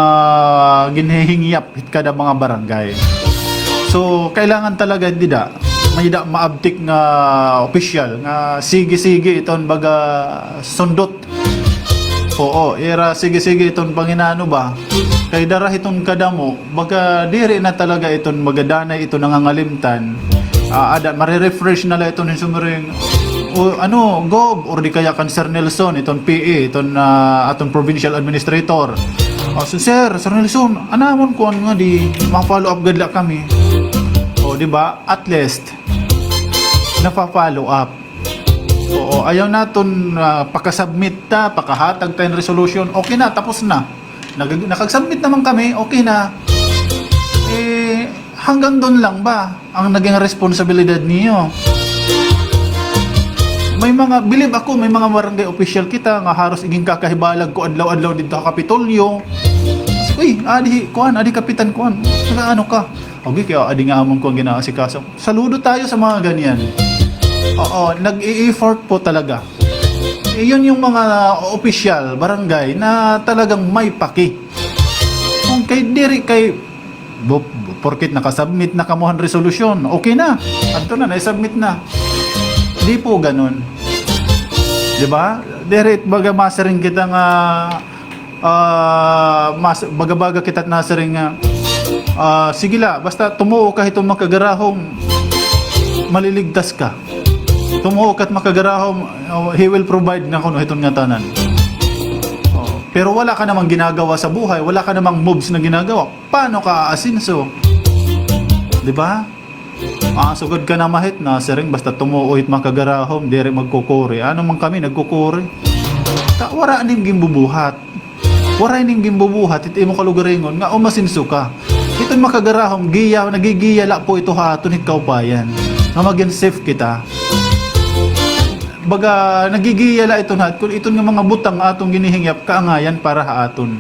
ginhihingyap kada mga barangay. So kailangan talaga may maabtik nga official nga sige-sige iton baga sundot. Sige-sige iton panginano ba? Kay darah iton kadamo, baga diri na talaga iton magadanay ito nangangalimtan. Mare-refresh na la iton yung sumering Gob or di kaya kan Sir Nelson iton PE iton aton provincial administrator. Sir Nelson, anamon ko nga di ma-follow up gadla kami. Di ba? At least nafa-follow up. Ayaw naton pakasubmit pakahatag tayong resolution, okay na, tapos na. Nakag-submit naman kami, okay na. Hanggang doon lang ba ang naging responsibilidad niyo? May mga, believe ako, may mga barangay official kita nga haros iging kakahibalag ko adlaw-adlaw dito sa Kapitolyo. Uy, adi kapitan kuan. Ano ka? Okay, kaya adi nga amon ko ang ginaasikaso. Saludo tayo sa mga ganyan. Nag-i-effort po talaga. Yun yung mga official barangay na talagang may paki. Kung kay porkit nakasubmit na kamuhan resolution, okay na. Adto na, naisubmit na. Di po ganun. Diba? Direct baga masering kita nga baga-baga kita nasering nga sige la, basta tumuo ka itong makagarahong maliligtas ka. Tumuo ka't makagarahom, he will provide na kuno itong nga tanan. Pero wala ka namang ginagawa sa buhay, wala ka namang moves na ginagawa. Paano ka aasinso? Diba? Sugod ka na mahit na sering basta tumuoit makagarahom, dire magkukuri. Ano man kami nagkukuri? Wara ning gimbubuhat. Wara ning gimbubuhat, iti mo kalugaringon nga umasinso ka. Itong makagarahom, nagigiyala po ito haton ikaw bayan. Na maging safe kita. Baga nagigiyala ito na kung ito ng mga butang atong ginihingyap kaangayan para haaton.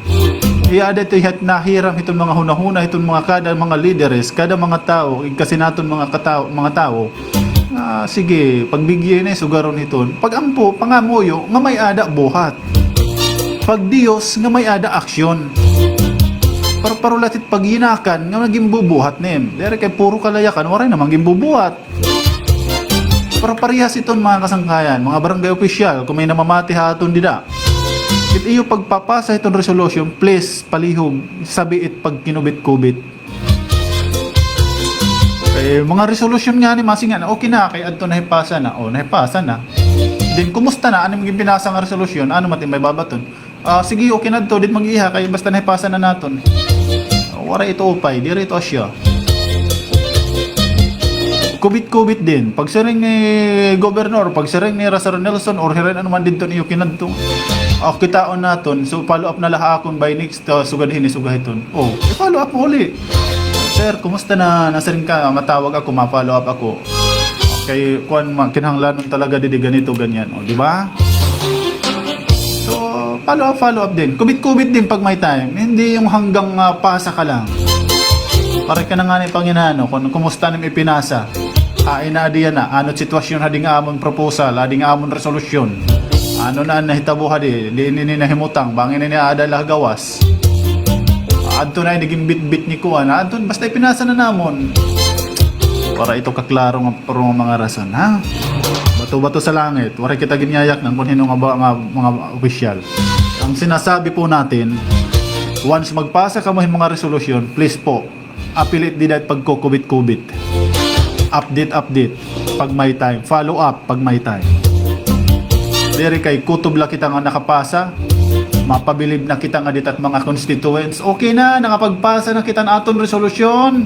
Iada ito nahiram itong mga hunahuna itong mga kada mga leaders, kada mga tao, kasi naton mga tao. Sige, pagbigyan na sugaron iton. Pag ampo, pangamoyo nga may ada buhat. Pag Diyos nga may ada aksyon. Parulatit pag yinakan nga naging bubuhat nem. Dere kay puro kalayakan, waray namang gimbubuhat. Para parehas iton mga kasangkayan, mga barangay official, kung may namamati haton dida. Iyo pagpapasa itong resolution, please palihog, sabi it pag kinubit-kubit. Mga resolution nga ni masingan, okay na, kay adto nahipasa na. Nahipasa na. Then kumusta na, ano maging pinasa nga resolution, ano matin may babaton? Sige, okay na to, dit mag-iha, kay basta nahipasa na naton. Wara ito upay, diri ito asya. kubit din. Pag siring ni Governor, pag siring ni Razar Nelson, or hirin ano man din to niyo kinadto. Kitaon naton, so follow up na laha akong by next sugadhin ni sugahiton. Follow up mo uli. Sir, kumusta na? Nasiring ka, matawag ako, ma-follow up ako. Kay kuan kinahanglanon talaga di ganito ganyan, di ba? So, follow up din. Kubit din pag may time. Hindi yung hanggang pasa ka lang. Para ka na nga ni Panginano, kung kumusta nim ipinasa. Inaadiyan na, ano sitwasyon hading amon proposal, hading amon resolusyon. Ano na nahitabo hadi, di nahimutang, bangin ni adala gawas. Adto na naging bit ni kuan, adto basta ipinasa na namon. Para ito kaklaro nga pero mga rason, ha? Bato-bato sa langit, wala kita ginyayak ng kung hino nga mga opisyal. Ang sinasabi po natin, once magpasa ka mo yung mga resolusyon, please po, appeal it din at pagkukubit-kubit. Update pag may time. Follow up pag may time. Dere kay kutob la kita nga nakapasa, mapabilib na kita nga dit at mga constituents. Okay na, nakapagpasa na kita na aton resolusyon.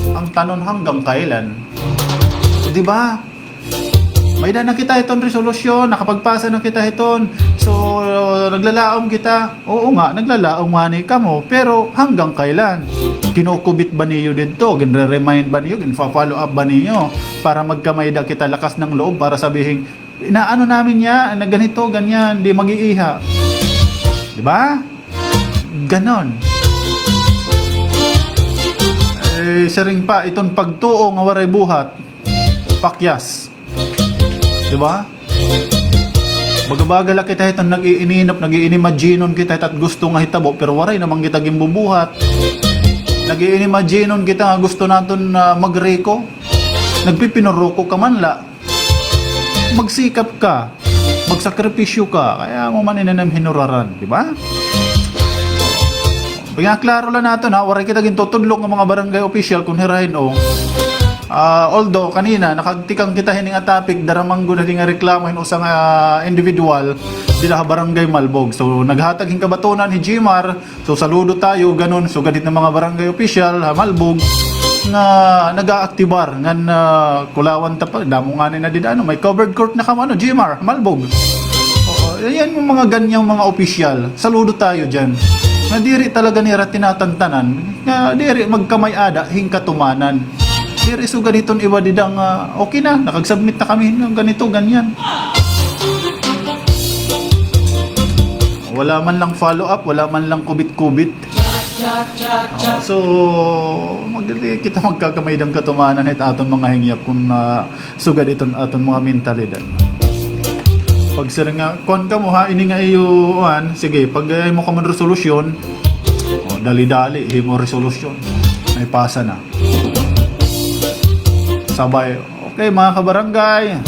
Ang tanon hanggang kailan? Di ba? May na kita iton resolusyon, nakapagpasa na kita iton. So, naglalaom kita. Oo nga, naglalaom mani ka mo. Pero hanggang kailan? Kinukubit ba niyo dito? Ginre-remind ba niyo? Ginfa-follow up ba niyo? Para magkamayda kita lakas ng loob para sabihin, inaano namin niya, na ganito, ganyan, di mag-iiha. Di ba? Ganon. Saring pa, itong pagtuo nga waray buhat, pakyas. Di ba? Bagabagala kita itong nag-iininap, nag-iinimaginon kita at gusto nga hitabo, pero waray namang kita gimbubuhat. Nag-iinimaginon kita nga gusto natin magreko. Nagpipinuroko ka man la. Magsikap ka. Magsakripisyo ka. Kaya mo man inanam hinuraran. Di ba? Kaya klaro lang natin ha. Waray kita gintutudlok ng mga barangay official kung hirahin o. Although kanina nakagtikang kita hining a topic daramang gud nga reklamo hin usa nga individual dila barangay Malbog. So naghatag hin kabatunan ni Jimar. So saludo tayo ganon sugadit ng mga barangay official Malbog nga nagaaktibar ngan kulawan ta pa damo nga ni na didano may covered court na kamo Jimar Malbog. Yan yung mga ganyang mga official. Saludo tayo diyan. Nga diri talaga nira tinatantanan nga diri magkamay-ada hin katumanan. Diri so ganiton iba didang okay na nakagsubmit na kami ng ganito ganyan. Wala man lang follow up, wala man lang kubit-kubit. So kita magkakamay dang katumanan it aton mga hingyap kung sugad iton aton mga mentalidad. Pag sir nga kon ka mo ha ini nga iyuan sige pag mo ka man resolusyon dali-dali himo resolusyon may pasa na sabay okay mga kabarangay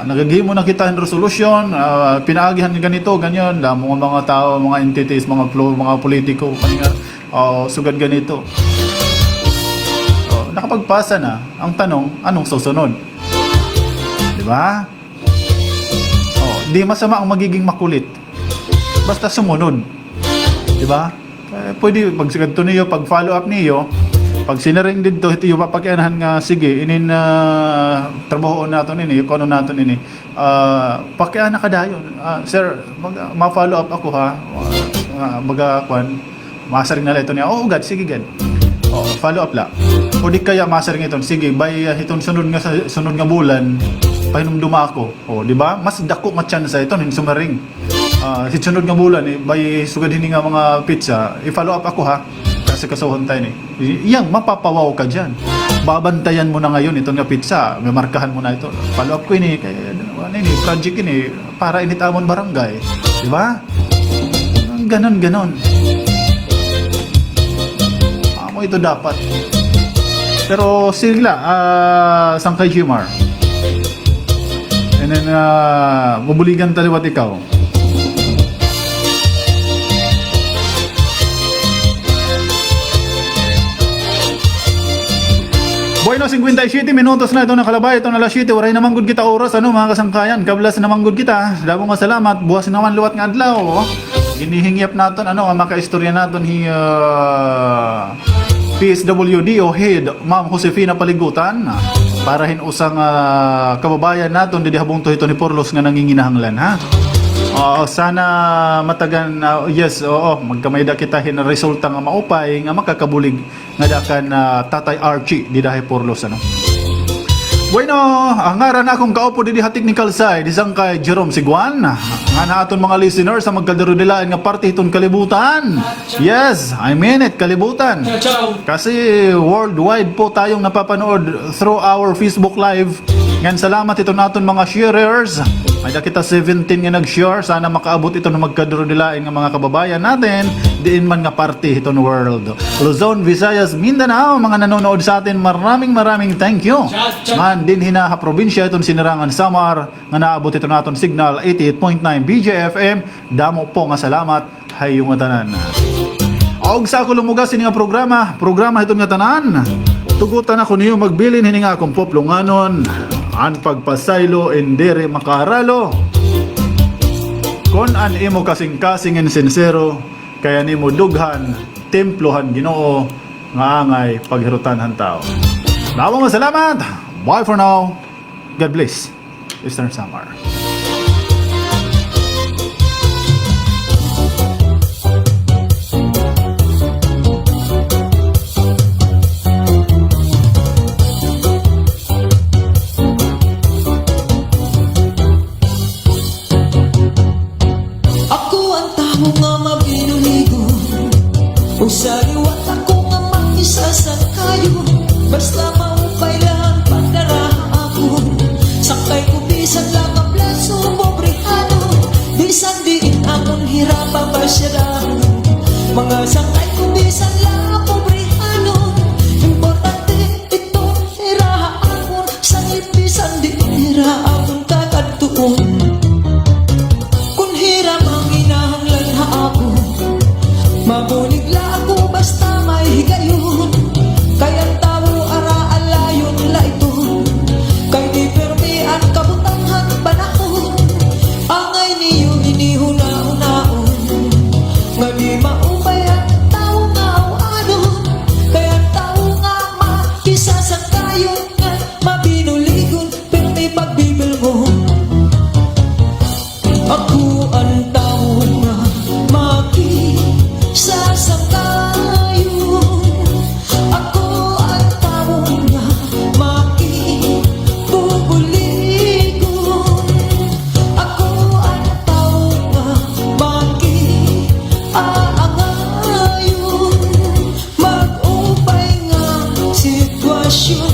nagagihimo na kita ng resolusyon pinaagihan ng ganito ganyan damo mga tao mga entities mga politiko kanina sugad ganito nakapagpasa na ang tanong anong susunod di ba? Di masama ang magiging makulit. Basta sumunod. Di ba? Pwede, pag sigadto niyo, pag follow up niyo, pag sinaring dito, ito yung papakianahan nga, sige, inin trabaho natin ini, kung ano natin ini, pakiana ka dayon. Sir, ma-follow up ako ha. Kwan, masaring na ito niya. Oh, God, sige, God. Follow up la. O di kaya masaring ito, sige, by itong sunod nga bulan, pahinumduma ako. Di ba? Mas dako nga chance ito ning sumaring. Si sunod nga bulan by sugad hini nga mga pizza, i-follow up ako ha. Kasi kasuhon tayo ni. Iyang mapapawaw ka diyan. Babantayan mo na ngayon itong nga pizza, may markahan mo na ito. Follow up ko ini kay ini project ini para init amon barangay. Di ba? Ganon. Amo ito dapat. Pero sila Sangkay Jimar. And then, mabuligan taliwat ikaw. Bueno, 57 minutos na ito nakalabay. Ito na alas 7. Waray naman good kita oras. Ano mga kasangkayan? Kablas naman good kita. Damo nga salamat. Buwas naman luwat nga adlaw. Ginihingyap natin. Ano, makaistorya natin PSWD o Head Ma'am Josefina Paligutan. para hinusang kababayan naton didi habong to ito ni Porlos nga nanginginahanglan ha. Oo, sana matagan yes, oo, magkamayda kita hin resulta nga maupay nga makakabulig nga dakan Tatay Archie di dahi Porlos ano. Bueno, ang ngaran akong kaupo di hatik ni Kalsay, di sang kay Jerome Siguan. Nga na aton mga listeners sa magkaldarudilaan nga parte iton kalibutan. Yes, I mean it, kalibutan. Kasi worldwide po tayong napapanood through our Facebook Live. Ngan salamat ito naton mga sharers. Ay da kita 17 nga nag-share. Sana makaabot ito na magkaldarudilaan nga mga kababayan natin. Diin man nga parte iton world. Luzon, Visayas, Mindanao, mga nanonood sa atin, maraming thank you. Man din hinaha probinsya itong Sinirangan, Samar nga naabot ito naton signal 88.9 BJFM. Damo po nga salamat hay yung tanan. Og sa ako lumugas ini nga programa ito nga tanan. Tugutan ako niyo magbilin hini nga akong poplonganon an pagpasaylo endere makaralo. Kon an imo kasing-kasing en sincero kaya nimo dughan templohan Ginoo nga angay paghirutan han tao. Maraming salamat. Bye for now. God bless. Eastern Samar. Ako ang tao nga mabinuligo kung sa liwat ako nga makisasangkayo. Basta maupay lang pagdaraha ako. Sakay ko bisan lang ang plaso pobrehano. Bisan diin akong hirapa ba siya lang. Mga sakay ko bisan lang ang pobrehano. Importante ito hiraha ako. Sangit bisan diin hiraha akong kakatuon. Kung hiram ang inahanglan ha ako, mabulig la ako basta may higayon. Kaya tao ara-alayon la ito. Kay di permian kabutanghan panahon. Angay niyo inihuna-unaon. Nga di maupay ang tao nga awanon. Kaya tao nga makisasangkayon. Nga mabinuligon pero may pagbibil mo. Ako ang tao nga makisasangkayon. Ako ang tao nga makipupuligon. Ako ang tao nga makiaangayon. Mag-upay nga sitwasyon.